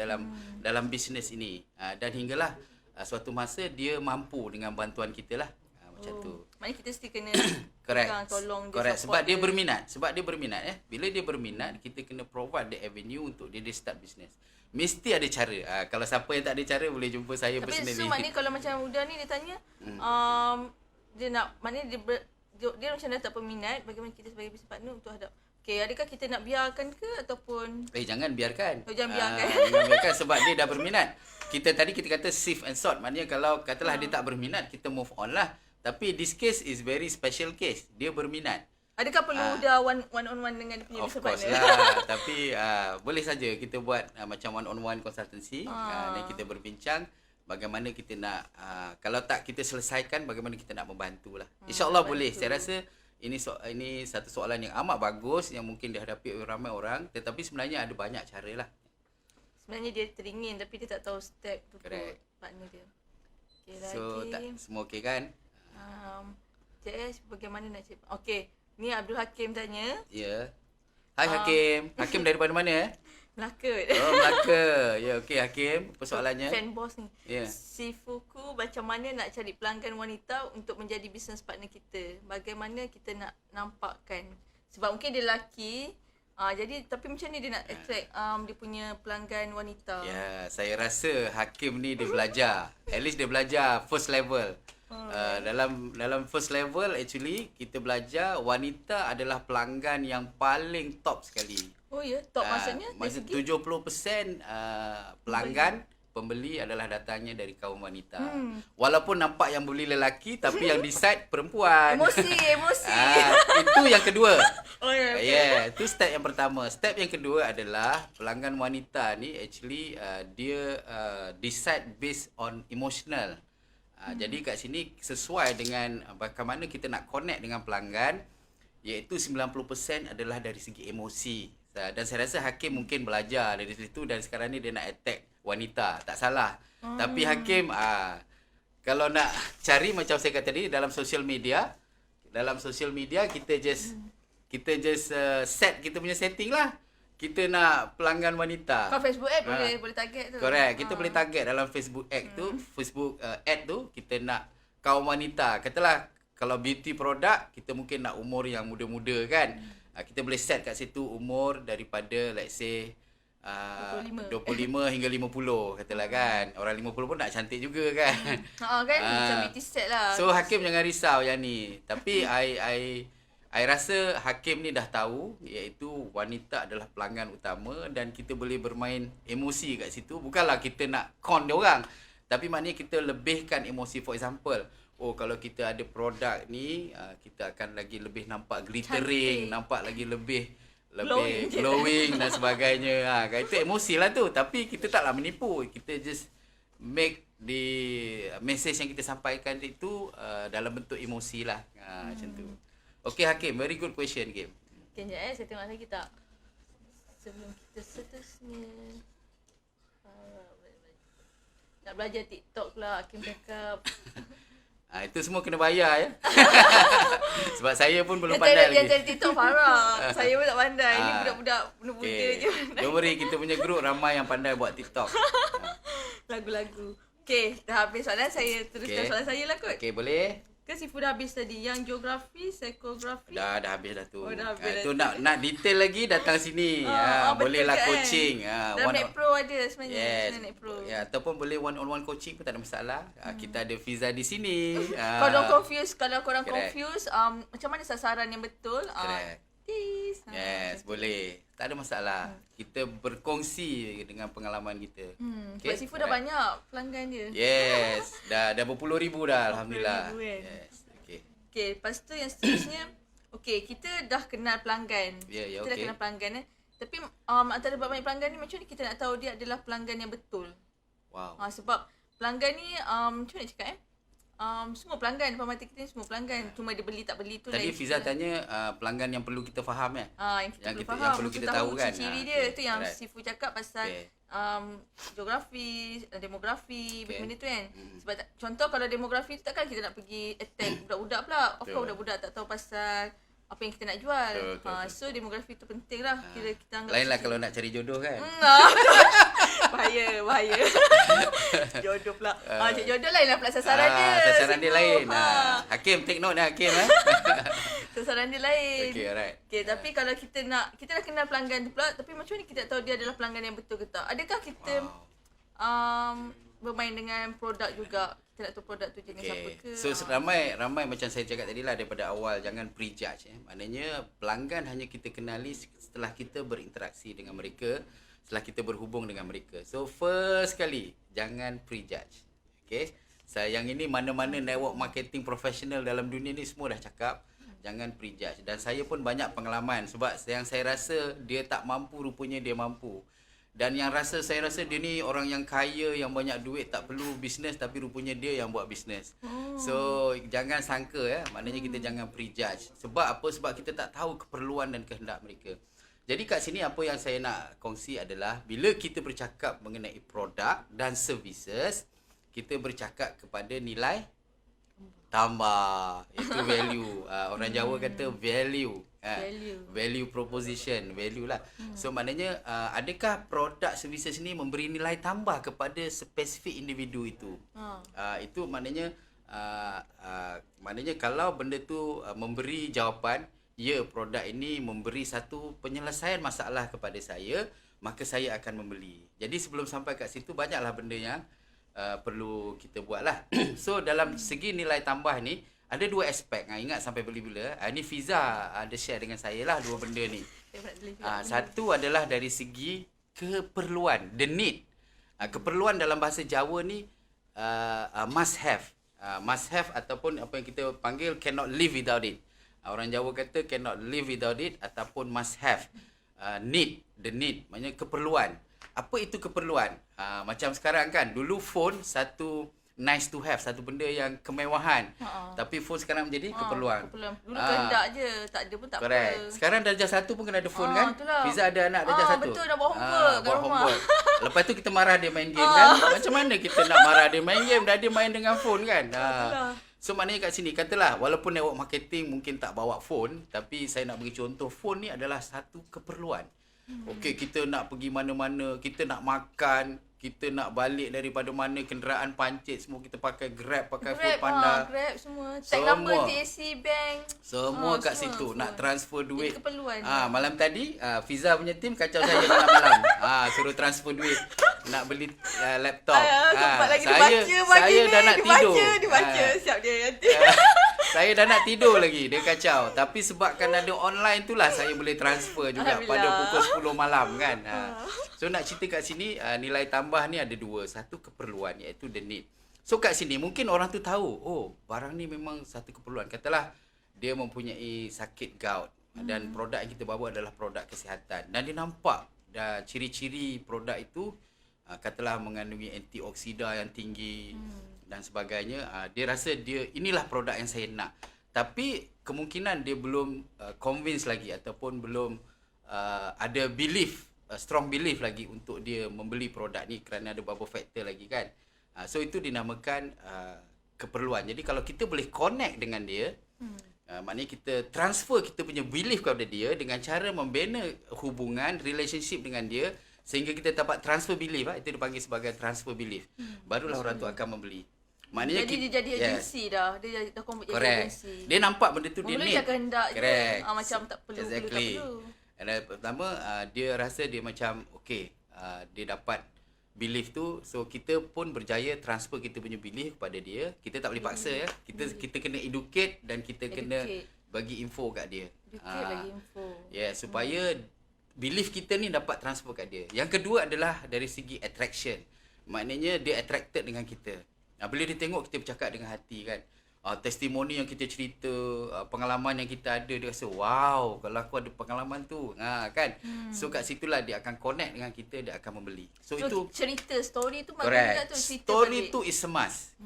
dalam bisnes ini. Dan hinggalah suatu masa dia mampu dengan bantuan kita lah. Macam tu. Maknanya kita mesti kena Correct. tolong dia. Correct. Sebab dia berminat. Bila dia berminat, kita kena provide the avenue untuk dia start bisnes. Mesti ada cara. Kalau siapa yang tak ada cara, boleh jumpa saya personally. Tapi maknanya kalau macam Uda ni dia tanya, dia nak, maknanya dia macam dah tak berminat, bagaimana kita sebagai business partner untuk hadap. Okay, adakah kita nak biarkan ke ataupun Jangan biarkan. Jangan biarkan. Jangan biarkan sebab dia dah berminat. Kita kata sift and sort. Maknanya kalau katalah dia tak berminat, kita move on lah. Tapi this case is very special case. Dia berminat. Adakah perlu dah one on one dengan dia punya Of business course partner? lah. Tapi boleh saja kita buat macam one on one consultancy. Dan kita berbincang bagaimana kita nak, kalau tak kita selesaikan, bagaimana kita nak membantu lah. InsyaAllah boleh. Saya rasa ini satu soalan yang amat bagus yang mungkin dihadapi oleh ramai orang. Tetapi sebenarnya ada banyak cara lah. Sebenarnya dia teringin tapi dia tak tahu step tu partner dia. Okay, so semua okey kan? JS bagaimana nak cakap? Okey, ni Abdul Hakim tanya. Ya. Hai Hakim. Hakim daripada mana? Melaka. Oh, Melaka. Ya, okey Hakim. Apa soalannya? Fan boss ni. Ya. Sifuku, macam mana nak cari pelanggan wanita untuk menjadi business partner kita? Bagaimana kita nak nampakkan? Sebab mungkin dia lelaki, jadi tapi macam ni dia nak attract dia punya pelanggan wanita. Ya, saya rasa Hakim ni dia belajar. At least dia belajar first level. Dalam first level actually kita belajar wanita adalah pelanggan yang paling top sekali. Oh ya, top maksudnya? Maksud 70% pelanggan pembeli adalah datangnya dari kaum wanita. Walaupun nampak yang beli lelaki tapi yang decide perempuan. Emosi. Itu yang kedua. Oh ya. Itu step yang pertama. Step yang kedua adalah pelanggan wanita ni actually dia decide based on emotional. Jadi kat sini sesuai dengan bagaimana kita nak connect dengan pelanggan, iaitu 90% adalah dari segi emosi. Dan saya rasa Hakim mungkin belajar dari situ dan sekarang ni dia nak attack wanita. Tak salah. Tapi Hakim kalau nak cari macam saya kata tadi dalam social media kita just set kita punya setting lah. Kita nak pelanggan wanita. Kau Facebook ad boleh target tu. Correct. Kita boleh target dalam Facebook ad tu, Facebook ad tu kita nak kaum wanita. Katalah kalau beauty product kita mungkin nak umur yang muda-muda kan. Kita boleh set kat situ umur daripada let's say 25 hingga 50 katalah kan. Orang 50 pun nak cantik juga kan. Kan macam beauty set lah. So Hakim jangan risau yang ni. Tapi I rasa Hakim ni dah tahu iaitu wanita adalah pelanggan utama dan kita boleh bermain emosi kat situ. Bukanlah kita nak con dia orang. Tapi maknanya kita lebihkan emosi. For example, kalau kita ada produk ni, kita akan lagi lebih nampak glittering, nampak lagi lebih glowing dan sebagainya. Itu emosi lah tu. Tapi kita taklah menipu. Kita just make the message yang kita sampaikan itu dalam bentuk emosi lah. Macam tu. Okay Hakim, very good question Hakim. Okay, sekejap saya tengok lagi tak. Sebelum kita seterusnya. Nak belajar TikTok pula, Hakim cakap. Itu semua kena bayar ya. Sebab saya pun belum pandai lagi. Dia cari TikTok Farah. Saya pun tak pandai. Ni budak-budak muda je pandai. Don't worry, kita punya group ramai yang pandai buat TikTok. Lagu-lagu. Okay, dah habis soalan. Saya teruskan soalan saya lah kot. Okay, boleh. Kan Sifu dah habis tadi. Yang geografi, psikografi. Dah habis dah tu. Dah habis tu nak detail lagi datang sini. Bolehlah coaching. Dalam Net Pro ada sebenarnya. Yes. Net Pro. Ataupun boleh one-on-one coaching pun tak ada masalah. Kita ada Fiza di sini. Kalau korang confused, macam mana sasaran yang betul? Yes, boleh. Tak ada masalah. Kita berkongsi dengan pengalaman kita. Sebab Sifu dah banyak pelanggan dia. Yes. Dah berpuluh ribu dah. Alhamdulillah. Yes. Okay, lepas tu yang seterusnya. Okay, kita dah kenal pelanggan. Kita dah kenal pelanggan. Tapi antara banyak pelanggan ni, macam ni kita nak tahu dia adalah pelanggan yang betul. Wow. Sebab pelanggan ni, macam mana cakap semua pelanggan depan mata kita ni semua pelanggan. Cuma dia beli tak beli tu. Tadi Fiza tanya pelanggan yang perlu kita faham yang kita faham. Yang perlu kita tahu kan. Ciri dia tu yang Sifu cakap pasal geografi, demografi, benda tu kan. Sebab contoh kalau demografi tu takkan kita nak pergi attack budak-budak pula. Of course budak-budak tak tahu pasal apa yang kita nak jual. So demografi tu penting lah. Kita anggap lain lah kalau nak cari jodoh kan. Bahaya. Jodoh pula. Cik jodoh lain lah pula sasaran dia. Sasaran dia lain. Hakim take note dah Hakim. Sasaran dia lain. Okay, alright. Okay, tapi kalau kita dah kenal pelanggan tu pula, tapi macam mana kita tahu dia adalah pelanggan yang betul ke tak? Adakah kita bermain dengan produk juga? Kita nak tahu produk tu jenis apa ke? So ramai macam saya cakap tadi lah daripada awal, jangan prejudge. Maknanya pelanggan hanya kita kenali setelah kita berinteraksi dengan mereka, setelah kita berhubung dengan mereka. So first kali, jangan prejudge. Okay. Yang ini mana-mana network marketing profesional dalam dunia ni semua dah cakap, jangan prejudge. Dan saya pun banyak pengalaman sebab yang saya rasa dia tak mampu, rupanya dia mampu. Dan saya rasa dia ni orang yang kaya, yang banyak duit, tak perlu bisnes, tapi rupanya dia yang buat bisnes. So jangan sangka maknanya kita jangan prejudge. Sebab apa? Sebab kita tak tahu keperluan dan kehendak mereka. Jadi kat sini apa yang saya nak kongsi adalah bila kita bercakap mengenai produk dan services, kita bercakap kepada nilai tambah. Itu value. Orang Jawa kata value. Value proposition, value lah. So maknanya adakah produk services ni memberi nilai tambah kepada spesifik individu itu? Itu maknanya maknanya kalau benda tu memberi jawapan, ya, produk ini memberi satu penyelesaian masalah kepada saya, maka saya akan membeli. Jadi sebelum sampai kat situ, banyaklah benda yang perlu kita buat lah. So dalam segi nilai tambah ni, ada dua aspek. Ingat sampai bila-bila. Ini Fiza ada share dengan saya lah dua benda ni. Satu adalah dari segi keperluan, the need. Keperluan dalam bahasa Jawa ni must have. Must have ataupun apa yang kita panggil cannot live without it. Orang Jawa kata cannot live without it ataupun must have. Need, the need, maknanya keperluan. Apa itu keperluan? Macam sekarang kan, dulu phone satu nice to have, satu benda yang kemewahan. Tapi phone sekarang menjadi keperluan. Dulu kehendak je, tak ada pun tak Correct. apa. Sekarang darjah 1 pun kena ada phone kan? Itulah. Fiza ada anak darjah 1. Betul, dah buat homework kat buat rumah. homework. Lepas tu kita marah dia main game kan? Macam mana kita nak marah dia main game, dah dia main dengan phone kan? So maknanya kat sini, katalah walaupun network marketing mungkin tak bawa phone, tapi saya nak bagi contoh, phone ni adalah satu keperluan. Okey, kita nak pergi mana-mana, kita nak makan, kita nak balik daripada mana, kenderaan pancit semua kita pakai Grab, pakai Foodpanda. Grab semua. Tag number TAC Bank. Semua kat situ. Semua. Nak transfer duit. Itu keperluan. Malam tadi Fiza punya team kacau saya malam-malam. Suruh transfer duit. Nak beli laptop. Sempat lagi saya dah nak tidur. Dibaca. Siap dia nanti. Saya dah nak tidur lagi. Dia kacau. Tapi sebabkan ada online tu lah saya boleh transfer juga pada pukul 10 malam kan. So nak cerita kat sini, nilai tambah ni ada dua. Satu keperluan, iaitu the need. So kat sini mungkin orang tu tahu, oh barang ni memang satu keperluan. Katalah dia mempunyai sakit gout dan produk yang kita bawa adalah produk kesihatan. Dan dia nampak dah ciri-ciri produk itu, katalah mengandungi antioksida yang tinggi dan sebagainya. Dia rasa inilah produk yang saya nak. Tapi kemungkinan dia belum convince lagi ataupun belum ada belief, strong belief lagi untuk dia membeli produk ni kerana ada beberapa faktor lagi kan. So itu dinamakan keperluan. Jadi kalau kita boleh connect dengan dia, maknanya kita transfer kita punya belief kepada dia dengan cara membina hubungan, relationship dengan dia sehingga kita dapat transfer belief. Itu dipanggil sebagai transfer belief. Barulah orang tu akan membeli. Maknanya jadi dia jadi agensi dah. Dia dah convert jadi agensi. Dia nampak benda tu dia mula need. Mula kehendak je. Macam tak perlu. Exactly. Dan pertama dia rasa dia macam okay, dia dapat belief tu, so kita pun berjaya transfer kita punya belief kepada dia. Kita tak boleh paksa ya. Kita kena educate dan kita kena bagi info kat dia. Bagi info. Supaya belief kita ni dapat transfer kat dia. Yang kedua adalah dari segi attraction. Maknanya dia attracted dengan kita. Bila dia tengok kita bercakap dengan hati kan. Testimoni yang kita cerita, pengalaman yang kita ada, dia rasa wow, kalau aku ada pengalaman tu kan. So kat situlah dia akan connect dengan kita, dia akan membeli. So itu cerita story tu correct. Tu cerita story balik. tu is a must.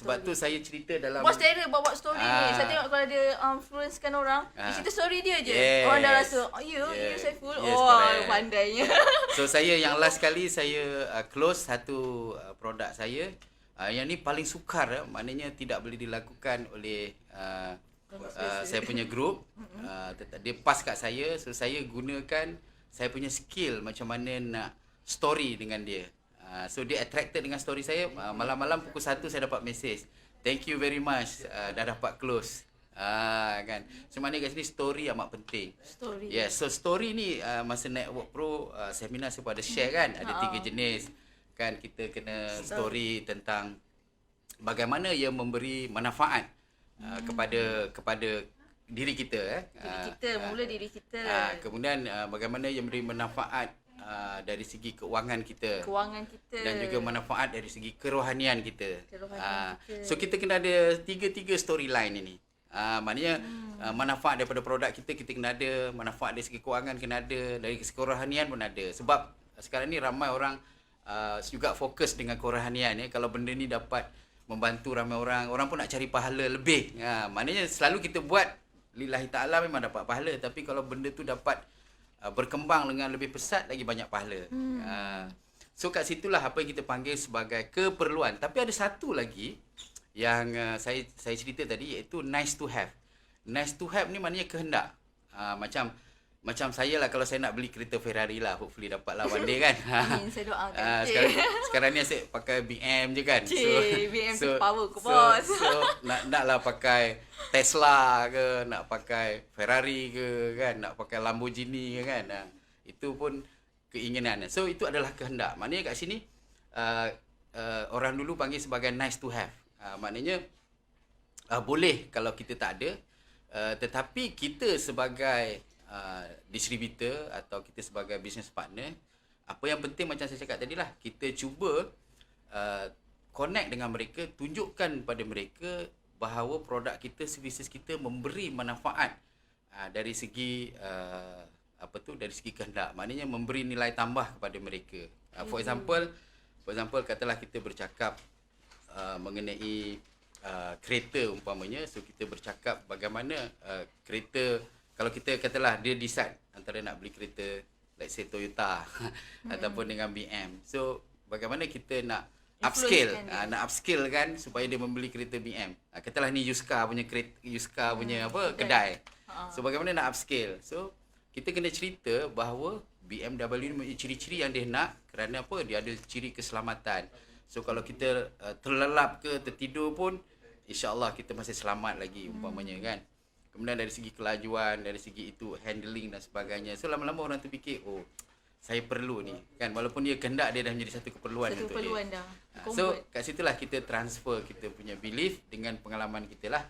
Sebab tu saya cerita dalam Bos Terror bawa story ni. Saya tengok kalau dia influencekan orang, dia cerita story dia je. Orang dah rasa, you Saiful. Pandainya. So saya yang last kali saya close satu produk saya. Yang ni paling sukar, maknanya tidak boleh dilakukan oleh saya punya group. Dia pas kat saya, so saya gunakan saya punya skill macam mana nak story dengan dia. So dia attracted dengan story saya. Malam-malam pukul 1 saya dapat message, thank you very much, dah dapat close. Kan. So maknanya kat sini story amat penting. Story. So story ni masa Network Pro seminar saya pun ada share kan. Ada 3 jenis. Kan kita kena story tentang bagaimana ia memberi manfaat kepada diri kita mula diri kita. Kemudian bagaimana ia memberi manfaat dari segi keuangan kita dan juga manfaat dari segi kerohanian kita. So kita kena ada tiga storyline ini. Maknanya manfaat daripada produk kita kena ada, manfaat dari segi keuangan kena ada, dari segi kerohanian pun ada. Sebab sekarang ni ramai orang juga fokus dengan kerohanian ya. Kalau benda ni dapat membantu ramai orang pun nak cari pahala lebih. Maknanya selalu kita buat lillahi ta'ala memang dapat pahala, tapi kalau benda tu dapat berkembang dengan lebih pesat lagi banyak pahala. So kat situlah apa yang kita panggil sebagai keperluan. Tapi ada satu lagi yang saya cerita tadi, iaitu nice to have. Nice to have ni maknanya kehendak. Macam saya lah, kalau saya nak beli kereta Ferrari lah, hopefully dapat lah one day kan. Amin, saya doakan. Sekarang ni asyik pakai BM je kan. BM tu power ke bos. So nak lah pakai Tesla ke, nak pakai Ferrari ke kan, nak pakai Lamborghini ke kan. Itu pun keinginan. So itu adalah kehendak. Maknanya kat sini orang dulu panggil sebagai nice to have. Maknanya boleh kalau kita tak ada, tetapi kita sebagai distributor atau kita sebagai business partner, Apa yang penting macam saya cakap tadi lah, kita cuba connect dengan mereka, tunjukkan pada mereka bahawa produk kita, services kita memberi manfaat dari segi dari segi kehendak. Maknanya memberi nilai tambah kepada mereka. For example katalah kita bercakap mengenai kereta umpamanya, so kita bercakap bagaimana kereta, kalau kita katalah dia decide antara nak beli kereta let's say Toyota ataupun dengan BM. So bagaimana kita nak upscale, nak upscale kan supaya dia membeli kereta BM. Katalah ni Yuska punya kedai. So bagaimana nak upscale? So kita kena cerita bahawa BMW ni mempunyai ciri-ciri yang dia nak, kerana apa? Dia ada ciri keselamatan. So kalau kita terlelap ke tertidur pun, insya-Allah kita masih selamat lagi umpamanya kan. Kemudian dari segi kelajuan, dari segi itu handling dan sebagainya. So lama-lama orang tu fikir, oh saya perlu ni kan, walaupun dia kehendak, dia dah menjadi satu keperluan untuk dia. So kat situlah kita transfer kita punya belief dengan pengalaman kita lah.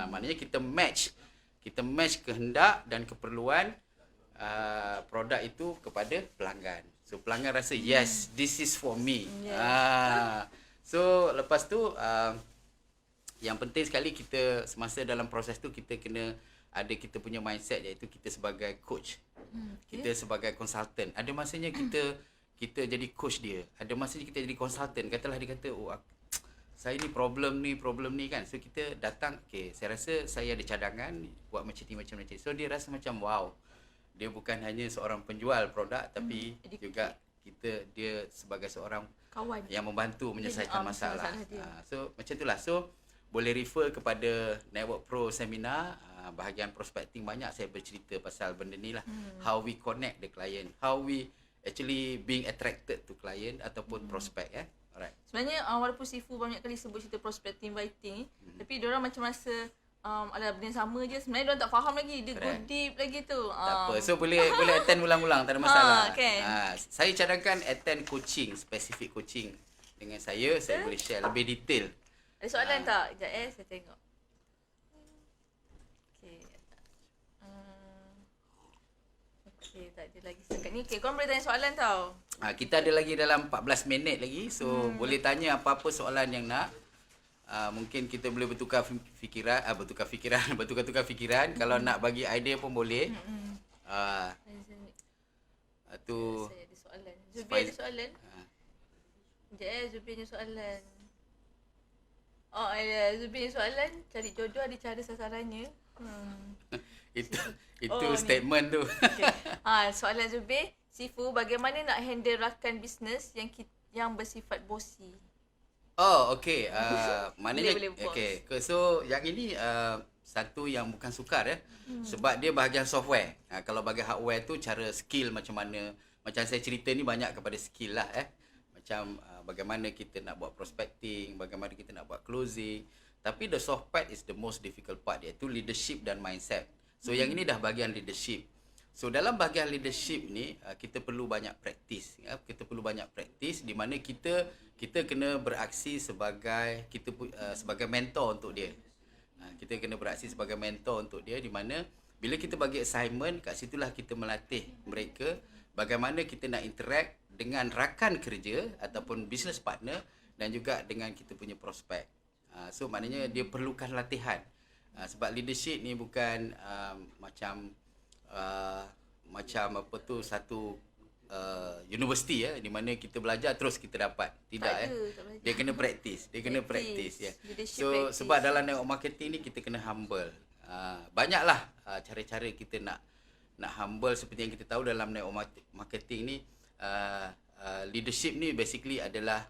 Maknanya kita match kehendak dan keperluan produk itu kepada pelanggan. So pelanggan rasa yes, this is for me. So lepas tu yang penting sekali kita semasa dalam proses tu kita kena ada kita punya mindset, iaitu kita sebagai coach. Kita sebagai consultant. Ada masanya kita jadi coach dia. Ada masanya kita jadi consultant. Katalah dia kata, oh saya ni problem ni kan. So kita datang, okay, saya rasa saya ada cadangan buat macam ni. So dia rasa macam wow. Dia bukan hanya seorang penjual produk, tapi juga dia sebagai seorang kawan yang membantu menyelesaikan masalah. So macam itulah. So boleh refer kepada Network Pro seminar, bahagian prospecting banyak saya bercerita pasal benda ni lah. How we connect the client, how we actually being attracted to client ataupun prospect Alright. Sebenarnya walaupun Sifu banyak kali sebut cerita prospecting writing, tapi diorang macam rasa ada benda sama je. Sebenarnya diorang tak faham lagi. Dia go deep lagi tu. Tak apa. So boleh attend ulang-ulang, tak ada masalah. Okay. Saya cadangkan attend coaching, specific coaching dengan saya boleh share lebih detail. Ada soalan tak? Sekejap saya tengok. Okay, tak ada lagi setakat ni. Okay, korang boleh tanya soalan tau. Kita ada lagi dalam 14 minit lagi. So boleh tanya apa-apa soalan yang nak. Mungkin kita boleh bertukar fikiran. Kalau nak bagi idea pun boleh. Tu saya ada soalan. Zubi ada soalan? Sekejap Zubi ada soalan. Zubi ada soalan. Cari jodoh ada cara sasarannya. Itu statement tu. Okay. Soalan Zubi, Sifu, bagaimana nak handle rakan bisnes yang bersifat bossy? Oh, okey. Maknanya Boleh okey. So yang ini satu yang bukan sukar sebab dia bahagian software. Kalau bahagian hardware tu cara skill macam mana. Macam saya cerita ni banyak kepada skill lah Macam bagaimana kita nak buat prospecting, bagaimana kita nak buat closing. Tapi the soft part is the most difficult part, iaitu leadership dan mindset. So yang ini dah bahagian leadership. So dalam bahagian leadership ni kita perlu banyak praktis. Kita perlu banyak praktis di mana kita kena beraksi sebagai sebagai mentor untuk dia. Kita kena beraksi sebagai mentor untuk dia, di mana bila kita bagi assignment, kat situlah kita melatih mereka bagaimana kita nak interact dengan rakan kerja ataupun business partner dan juga dengan kita punya prospek. So maknanya dia perlukan latihan. Sebab leadership ni bukan macam apa tu satu universiti di mana kita belajar terus kita dapat. Tidak dia kena praktis. So sebab dalam network marketing ni kita kena humble. Banyaklah cara-cara kita nak humble. Seperti yang kita tahu dalam network marketing ni, leadership ni basically adalah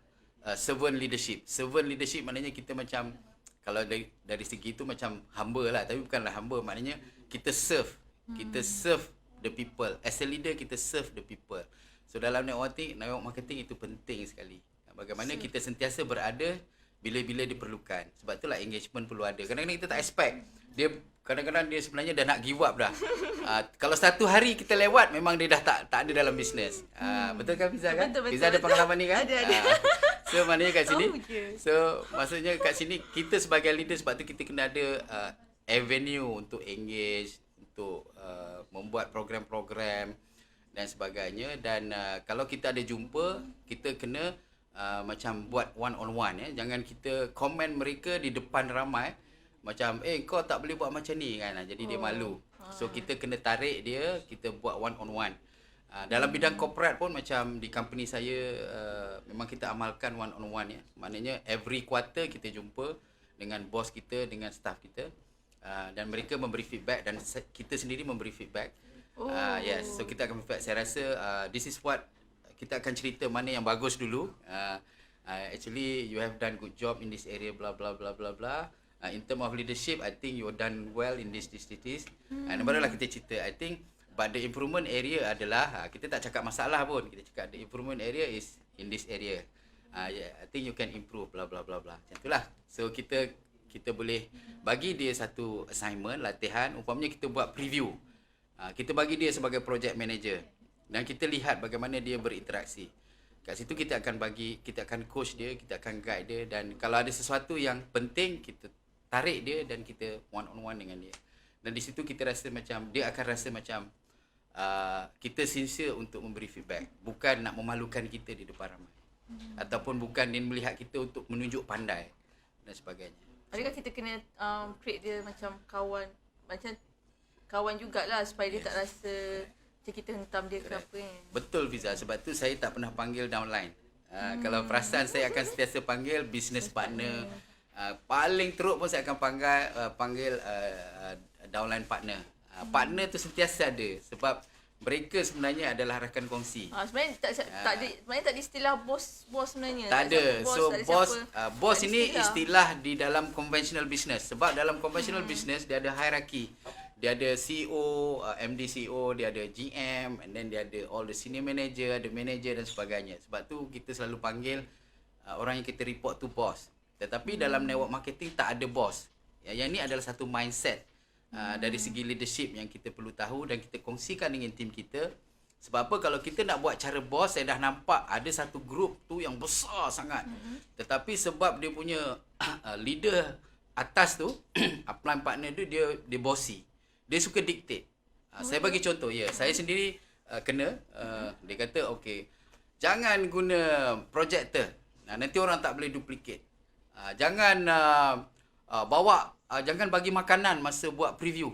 servant leadership. Servant leadership maknanya kita macam, kalau dari segi itu macam hamba lah, tapi bukanlah hamba, maknanya kita serve. Kita serve the people. As a leader, kita serve the people. So dalam network marketing itu penting sekali. Bagaimana kita sentiasa berada bila-bila diperlukan. Sebab itulah engagement perlu ada. Kadang-kadang kita tak expect. Kadang-kadang dia sebenarnya dah nak give up dah. Kalau satu hari kita lewat, memang dia dah tak ada dalam bisnes. Betul kan Fiza kan? Betul, Fiza ada pengalaman ni kan? Ada. So maknanya kat sini. Okay. So maksudnya kat sini kita sebagai leader, sebab tu kita kena ada avenue untuk engage, untuk membuat program-program dan sebagainya. Dan kalau kita ada jumpa, kita kena macam buat one on one ya. Jangan kita komen mereka di depan ramai macam kau tak boleh buat macam ni kan. Jadi dia malu. So kita kena tarik dia, kita buat one on one. Dalam bidang korporat pun macam di company saya memang kita amalkan one on one ya. Maknanya every quarter kita jumpa dengan bos kita, dengan staff kita. Dan mereka memberi feedback dan kita sendiri memberi feedback. Yes, so kita akan feedback. Saya rasa this is what kita akan cerita mana yang bagus dulu. Actually you have done good job in this area blah blah blah blah blah. In term of leadership, I think you done well in this. Dan barulah kita cerita. I think but the improvement area adalah kita tak cakap masalah pun. Kita cakap the improvement area is in this area. Yeah, I think you can improve blah blah blah blah. Macam itulah. So kita boleh bagi dia satu assignment, latihan. Umpamanya kita buat preview. Kita bagi dia sebagai project manager dan kita lihat bagaimana dia berinteraksi. Kat situ kita akan coach dia, kita akan guide dia, dan kalau ada sesuatu yang penting kita tarik dia dan kita one on one dengan dia. Dan di situ kita rasa macam dia akan rasa macam kita sincere untuk memberi feedback, bukan nak memalukan kita di depan ramai. Ataupun bukan dia melihat kita untuk menunjuk pandai dan sebagainya. Adakah kita kena create dia macam kawan jugalah supaya dia tak rasa macam kita hentam dia ke apa kan. Betul Fiza, sebab tu saya tak pernah panggil downline. Kalau perasan saya akan sentiasa panggil business partner. Paling teruk pun saya akan panggil downline partner. Partner tu sentiasa ada sebab mereka sebenarnya adalah rakan kongsi. Sebenarnya tak ada istilah bos sebenarnya. Tak ada. So bos ini istilah. istilah di dalam conventional business. Sebab dalam conventional business dia ada hierarchy. Dia ada CEO, MD CEO, dia ada GM, and then dia ada all the senior manager, ada manager dan sebagainya. Sebab tu kita selalu panggil orang yang kita report to boss. Tetapi dalam network marketing tak ada boss. Yang ni adalah satu mindset dari segi leadership yang kita perlu tahu dan kita kongsikan dengan tim kita. Sebab apa, kalau kita nak buat cara boss, saya dah nampak ada satu group tu yang besar sangat. Tetapi sebab dia punya leader atas tu, upline partner tu dia bossy. Dia suka dictate. Saya bagi contoh, saya sendiri kena dia kata okey, jangan guna projector. Nanti orang tak boleh duplicate. Jangan jangan bagi makanan masa buat preview.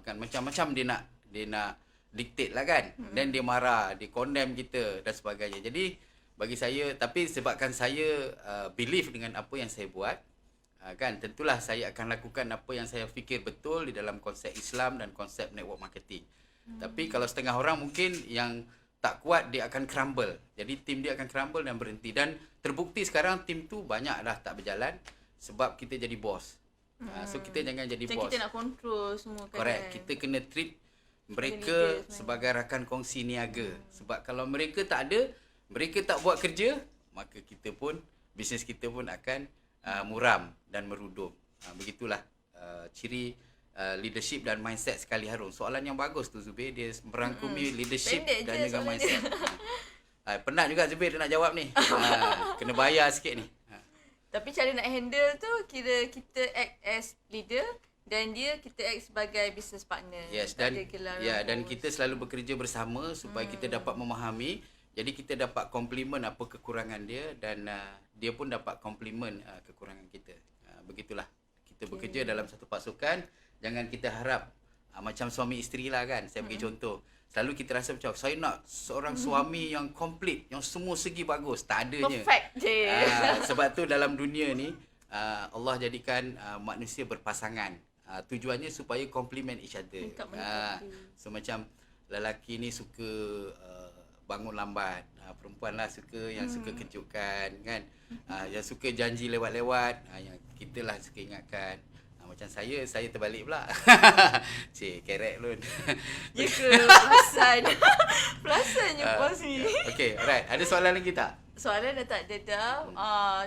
Kan macam-macam dia nak dictate lah kan. Dan dia marah, dia condemn kita dan sebagainya. Jadi bagi saya, tapi sebabkan saya believe dengan apa yang saya buat, kan tentulah saya akan lakukan apa yang saya fikir betul di dalam konsep Islam dan konsep network marketing. Tapi kalau setengah orang mungkin yang tak kuat, dia akan crumble. Jadi tim dia akan crumble dan berhenti. Dan terbukti sekarang tim tu banyak dah tak berjalan sebab kita jadi bos. So kita jangan jadi macam bos. Kita nak control semua kan. Correct. Kita kena treat mereka sebagai rakan kongsi niaga. Sebab kalau mereka tak ada, mereka tak buat kerja, maka kita pun, bisnes kita pun akan muram dan merudum. Begitulah ciri leadership dan mindset sekali harum. Soalan yang bagus tu Zubir, dia merangkumi leadership pendek dan je juga soalan mindset. Penat juga Zubir dia nak jawab ni. Kena bayar sikit ni. Tapi cara nak handle tu kira kita act as leader dan kita act sebagai business partner. Yes, tak dan ada gelaran dan bos. kita selalu bekerja bersama supaya kita dapat memahami. Jadi kita dapat komplimen apa kekurangan dia dan dia pun dapat komplimen kekurangan kita. Begitulah. Kita bekerja dalam satu pasukan. Jangan kita harap macam suami isteri lah kan. Saya bagi contoh. Selalu kita rasa macam saya nak seorang suami yang komplit, yang semua segi bagus. Tak adanya. Perfect je. Sebab tu dalam dunia ni Allah jadikan manusia berpasangan. Tujuannya supaya complement each other. So macam lelaki ni suka bangun lambat, perempuan lah suka yang suka kejutkan kan, yang suka janji lewat-lewat, yang kita lah suka ingatkan. Macam saya terbalik pula. Cik, kerek luôn. Ya ke? Perasannya bos ni. Okay, alright. Ada soalan lagi tak? Soalan dah tak ada dah.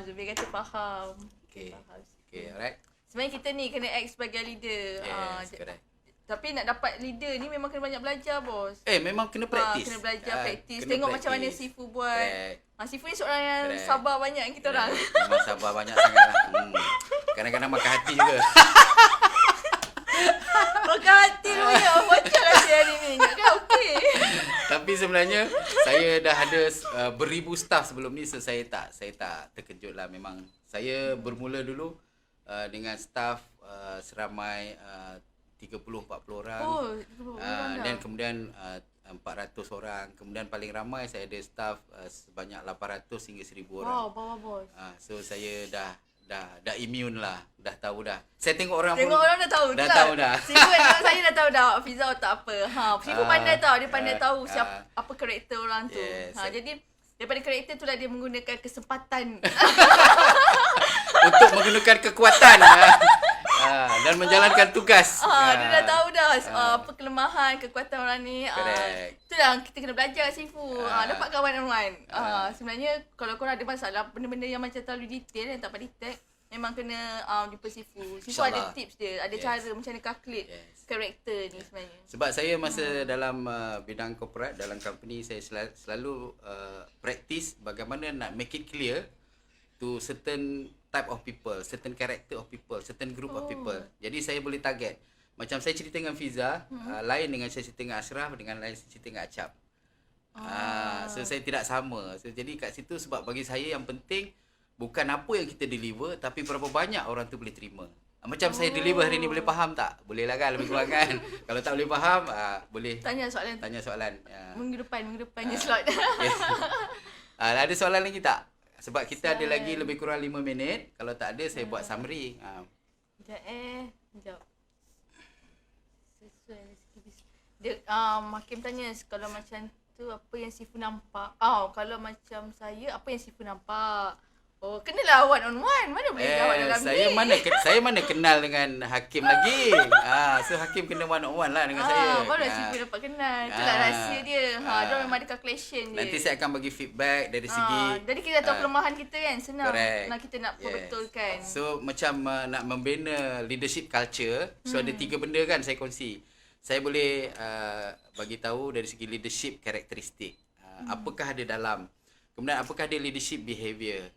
Zubir kata faham. Okay, Faham. okay, alright. Sebenarnya kita ni kena act sebagai leader. Yes, correct. Tapi nak dapat leader ni memang kena banyak belajar bos. Memang kena praktis. Kena belajar praktis. Kena Tengok praktis. macam mana Sifu buat. Sifu ni seorang yang Correct. sabar banyak yang kita orang. Memang sabar banyak sangat lah. Kadang-kadang makan hati juga. Makan hati lu ya. Macam lah dia hari ni. Ingat kan okey. Tapi Tapi sebenarnya saya dah ada beribu staff sebelum ni, so saya tak terkejut lah. Memang saya bermula dulu dengan staff seramai 30-40 orang. Oh, 30 orang dah. Dan kemudian 400 orang. Kemudian paling ramai saya ada staff sebanyak 800 hingga 1000 orang. Wow, bawah bos. So saya dah immune lah. Dah tahu dah. Saya tengok orang Tengok pun orang dah tahu. dah tahu dah. Sifu tengok saya dah tahu dah Fiza otak apa. Sifu pandai tau. Dia pandai tahu siapa apa karakter orang tu. Yes. Jadi daripada karakter tu lah dia menggunakan kesempatan untuk menggunakan kekuatan dan menjalankan tugas. dia dah tahu dah apa kelemahan, kekuatan orang ni. Correct. Itulah kita kena belajar Sifu. Dapat kawan one. Sebenarnya kalau korang ada masalah benda-benda yang macam terlalu detail yang tak dapat detect, memang kena jumpa Sifu. Sifu ada tips dia, ada cara macam mana calculate karakter ni sebenarnya. Sebab saya masa dalam bidang corporate, dalam company, saya selalu practice bagaimana nak make it clear to certain type of people, certain character of people, certain group of people. Jadi saya boleh target. Macam saya cerita dengan Fiza, lain dengan saya cerita dengan Ashraf, dengan lain saya cerita dengan Acap. So saya tidak sama. So, jadi kat situ sebab bagi saya yang penting bukan apa yang kita deliver, tapi berapa banyak orang tu boleh terima. Macam saya deliver hari ni, boleh faham tak? Boleh lah kan, lebih kurang kan. Kalau tak boleh faham, boleh Tanya soalan. Minggu depan je slot. Yes. Ada soalan lagi tak? Sebab kita ada lagi lebih kurang 5 minit. Kalau tak ada, saya buat summary. Sekejap. Sesuai rezeki bisnes. Dia Hakim tanya kalau macam tu apa yang Sifu nampak. Kalau macam saya apa yang Sifu nampak. Oh, kenalah one on one. Mana boleh jawab dalam ni. Saya mana kenal dengan Hakim lagi. So Hakim kena one on one lah dengan saya. Baru Sifu dapat kenal. Itulah rahsia dia. Dia memang ada calculation dia. Nanti saya akan bagi feedback dari segi jadi kita tahu kelemahan kita kan. Senang. Correct. Nak kita nak perbetulkan. So macam nak membina leadership culture. So ada 3 benda kan saya kongsi. Saya boleh bagi tahu dari segi leadership karakteristik. Apakah ada dalam. Kemudian apakah dia leadership behavior.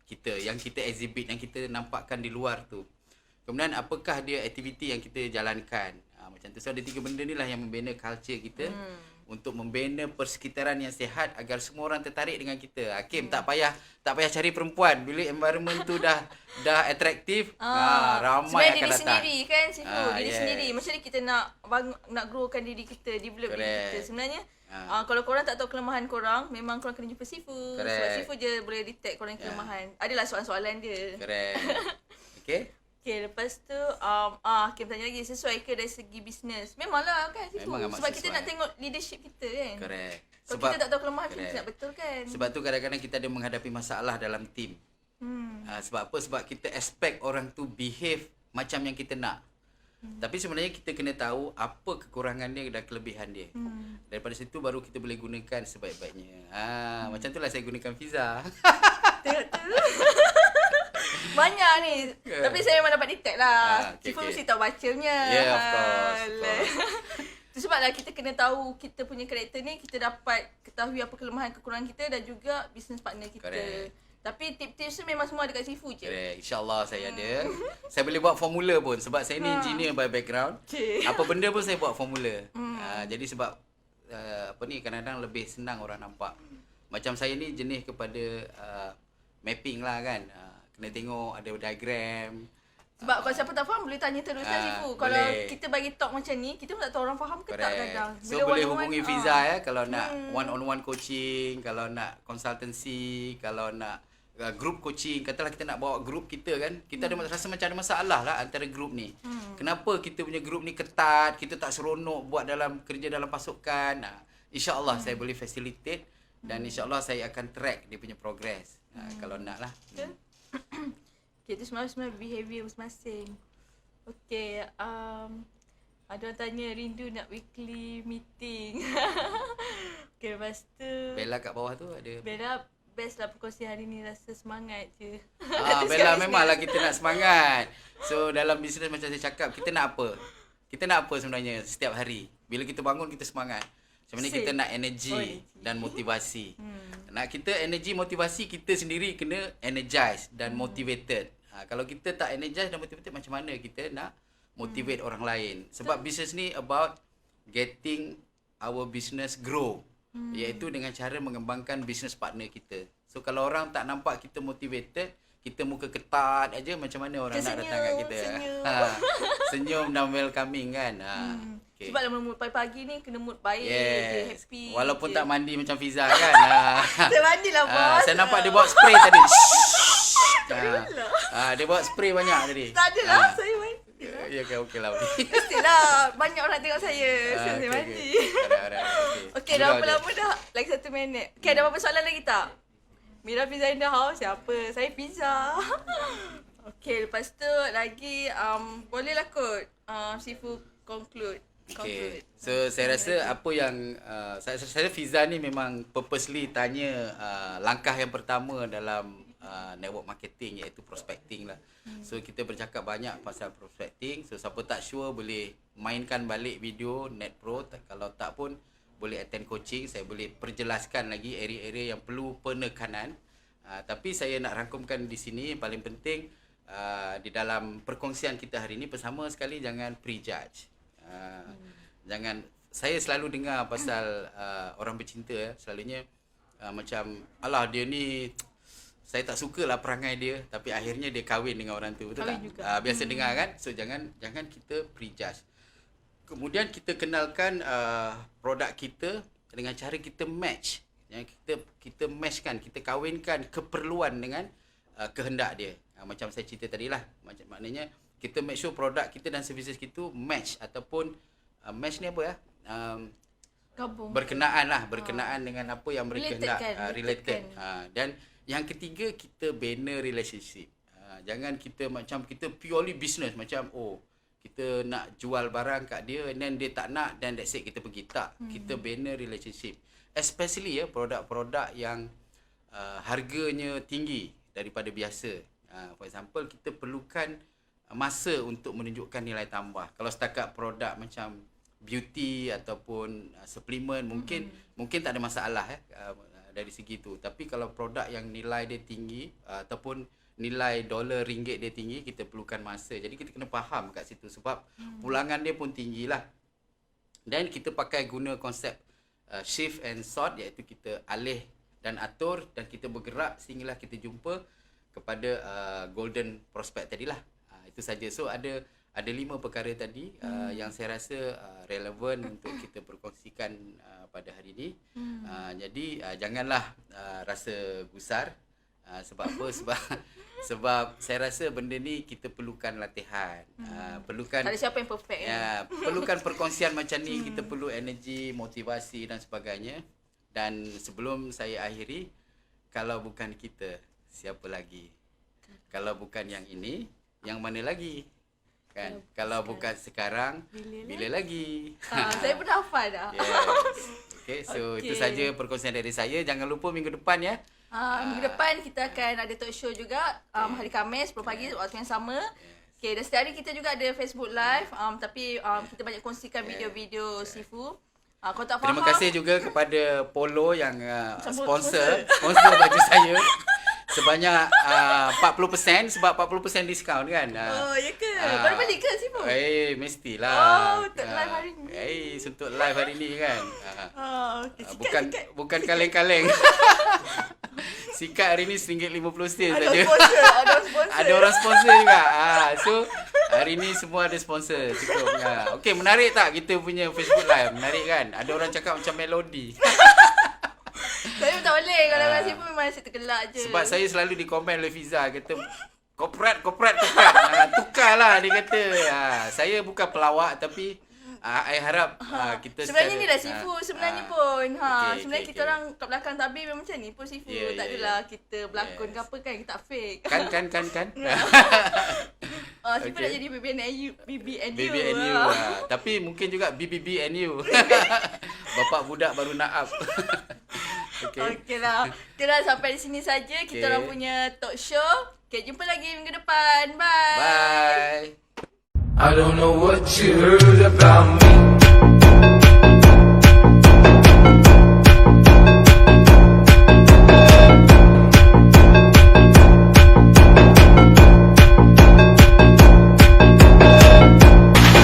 Kita yang kita exhibit, yang kita nampakkan di luar tu. Kemudian apakah dia aktiviti yang kita jalankan. Macam tu. So ada 3 benda ni lah yang membina culture kita. Untuk membina persekitaran yang sihat agar semua orang tertarik dengan kita. Hakim tak payah cari perempuan bila environment tu dah atraktif, ramai sebenarnya akan diri datang. sendiri kan Sifu, diri Yes. sendiri. Macam ni kita nak growkan diri kita, develop diri Correct. kita. Sebenarnya kalau korang tak tahu kelemahan korang, memang korang kena jumpa Sifu. Sebab Correct. Sifu je boleh detect korang kelemahan. Adalah soalan-soalan dia. Correct. Okay. Okay, lepas tu Hakim tanya lagi, sesuai ke dari segi bisnes? Memanglah kan Sifu. Memang amat Sebab kita sesuai. nak tengok leadership kita kan. Correct. Kalau kita tak tahu kelemahan kita nak betulkan. Sebab tu kadang-kadang kita ada menghadapi masalah dalam team. Sebab apa? Sebab kita expect orang tu behave macam yang kita nak. Tapi sebenarnya kita kena tahu apa kekurangan dia dan kelebihan dia. Daripada situ baru kita boleh gunakan sebaik-baiknya. Macam itulah saya gunakan Fiza. Tengok tu. Banyak ni. Tapi saya memang dapat detect lah. Sifu mesti tahu bacanya. Yeah, of course. Itu sebablah kita kena tahu kita punya karakter ni, kita dapat ketahui apa kelemahan kekurangan kita dan juga business partner kita. Correct. Tapi tips-tips tu memang semua ada kat Sifu je. Correct. InsyaAllah saya ada. Saya boleh buat formula pun sebab saya ni engineer by background. Apa benda pun saya buat formula. Jadi sebab kadang-kadang lebih senang orang nampak. Macam saya ni jenis kepada mapping lah kan. Kena tengok ada diagram. Sebab kalau siapa tak faham boleh tanya terus lah Sifu. Kalau kita bagi talk macam ni, kita pun tak tahu orang faham ke tak kadang. So boleh hubungi Fiza kalau nak one-on-one coaching, kalau nak consultancy, kalau nak group coaching. Katalah kita nak bawa group kita kan, kita ada rasa macam ada masalah lah antara group ni. Kenapa kita punya group ni ketat, kita tak seronok buat kerja dalam pasukan. InsyaAllah saya boleh facilitate dan insyaAllah saya akan track dia punya progress. Kalau nak lah. Okay, itu sebenarnya behaviour masing-masing. Okay, ada orang tanya rindu nak weekly meeting. Okay, lepas tu Bella kat bawah tu ada. Bella best lah perkongsi hari ni, rasa semangat je. Bella memanglah kita nak semangat. So dalam bisnes macam saya cakap, kita nak apa? Kita nak apa sebenarnya setiap hari? Bila kita bangun kita semangat. Sebenarnya kita nak energi dan motivasi. Nak kita energi, motivasi, kita sendiri kena energize dan motivated. Kalau kita tak energize dan motivated, macam mana kita nak motivate orang lain? Sebab bisnes ni about getting our business grow. Iaitu dengan cara mengembangkan business partner kita. So kalau orang tak nampak kita motivated, kita muka ketat aja, macam mana orang nak datang kat kita? Senyum dan welcoming kan. Okay. Sebab lama pagi-pagi ni kena mood baik, je, happy. Walaupun je. tak mandi macam Fiza kan. Saya mandilah bos. Saya nampak dia bawa spray tadi. Dia bawa spray banyak tadi. Tak adalah, saya mandi. Ya kan, okey lah. Mestilah banyak orang tengok saya. Saya mandi. Okey, dah berapa lama dah? Lagi 1 minit. Okey, ada apa-apa soalan lagi tak? Mira Pizza in the house. Siapa? Saya Pizza. Okey, lepas tu lagi bolehlah kot Sifu conclude. Okay. So saya rasa apa yang saya Fiza ni memang purposely tanya langkah yang pertama dalam network marketing, iaitu prospecting lah. So kita bercakap banyak pasal prospecting. So siapa tak sure boleh mainkan balik video Net Pro. Kalau tak pun boleh attend coaching. Saya boleh perjelaskan lagi area-area yang perlu penekanan. Tapi saya nak rangkumkan di sini, paling penting di dalam perkongsian kita hari ini, pertama sekali jangan prejudge. Jangan, saya selalu dengar pasal orang bercinta selalunya macam alah dia ni, saya tak sukalah perangai dia, tapi akhirnya dia kahwin dengan orang tu, betul kahwin tak? Biasa dengar kan? So jangan kita prejudge. Kemudian kita kenalkan produk kita dengan cara kita match. Yang kita matchkan, kita kahwinkan keperluan dengan kehendak dia. Macam saya cerita tadi lah. Maknanya kita make sure produk kita dan services kita match, ataupun match ni apa ya? Gabung. Berkenaan dengan apa yang mereka hendak, related. Dan yang ketiga, kita bina relationship. Jangan kita macam kita purely business, macam kita nak jual barang kat dia and then dia tak nak, dan that's it, kita pergi. Tak, kita bina relationship. Especially produk-produk yang harganya tinggi daripada biasa. For example, kita perlukan masa untuk menunjukkan nilai tambah. Kalau setakat produk macam beauty ataupun suplemen, mungkin tak ada masalah dari segi tu. Tapi kalau produk yang nilai dia tinggi ataupun nilai dolar ringgit dia tinggi, kita perlukan masa. Jadi kita kena faham kat situ, sebab pulangan dia pun tinggilah. Dan kita pakai guna konsep shift and sort, iaitu kita alih dan atur, dan kita bergerak sehinggalah kita jumpa kepada golden prospect tadilah. Itu saja. So ada 5 perkara tadi yang saya rasa relevan untuk kita perkongsikan pada hari ini. Jadi janganlah rasa gusar. Sebab apa? Sebab saya rasa benda ni kita perlukan latihan. Perlukan, tak ada siapa yang perfect. Perlukan perkongsian macam ni. Kita perlu energi, motivasi dan sebagainya. Dan sebelum saya akhiri, kalau bukan kita, siapa lagi? Kalau bukan yang ini, yang mana lagi? Kan? Kalau bukan sekarang, bila lagi? Saya pun dah hafal dah. Yes. Okay, so itu saja perkongsian dari saya. Jangan lupa minggu depan ya. Minggu depan kita akan ada talk show juga, hari Khamis 10 pagi waktu yang sama. Okay, dan setiap hari kita juga ada Facebook Live, tapi kita banyak kongsikan video-video Sifu. Kalau tak faham, terima kasih juga kepada Polo yang sponsor baju saya. Sebanyak 40%, sebab 40% diskaun kan. Oh, ya ke? Baru balik ke Sifu? Mestilah. Untuk live hari ni. Untuk live hari ni kan. Okay. Bukan kaleng-kaleng. Sikat hari ni RM1.50 saja. Ada orang sponsor juga. So hari ni semua ada sponsor cukup. Okey, menarik tak kita punya Facebook Live? Menarik kan? Ada orang cakap macam melodi. Saya pun tak boleh. Kalau orang Sifu memang saya tergelak je. Sebab saya selalu di komen oleh Fiza, kata Koprat. Tukarlah dia kata. Saya bukan pelawak, tapi I harap kita sebenarnya ni dah Sifu sebenarnya pun. Sebenarnya kita okay. orang kat belakang tabir memang macam ni pun Sifu. Tak adalah kita berlakon ke apa kan, kita tak fake. Kan. Sifu nak jadi BBNU. Tapi mungkin juga BBBNU. Bapak budak baru nak up. Okey lah. Sampai di sini saja kita orang punya talk show. Okay, jumpa lagi minggu depan. Bye. Bye. I don't know what you heard about me.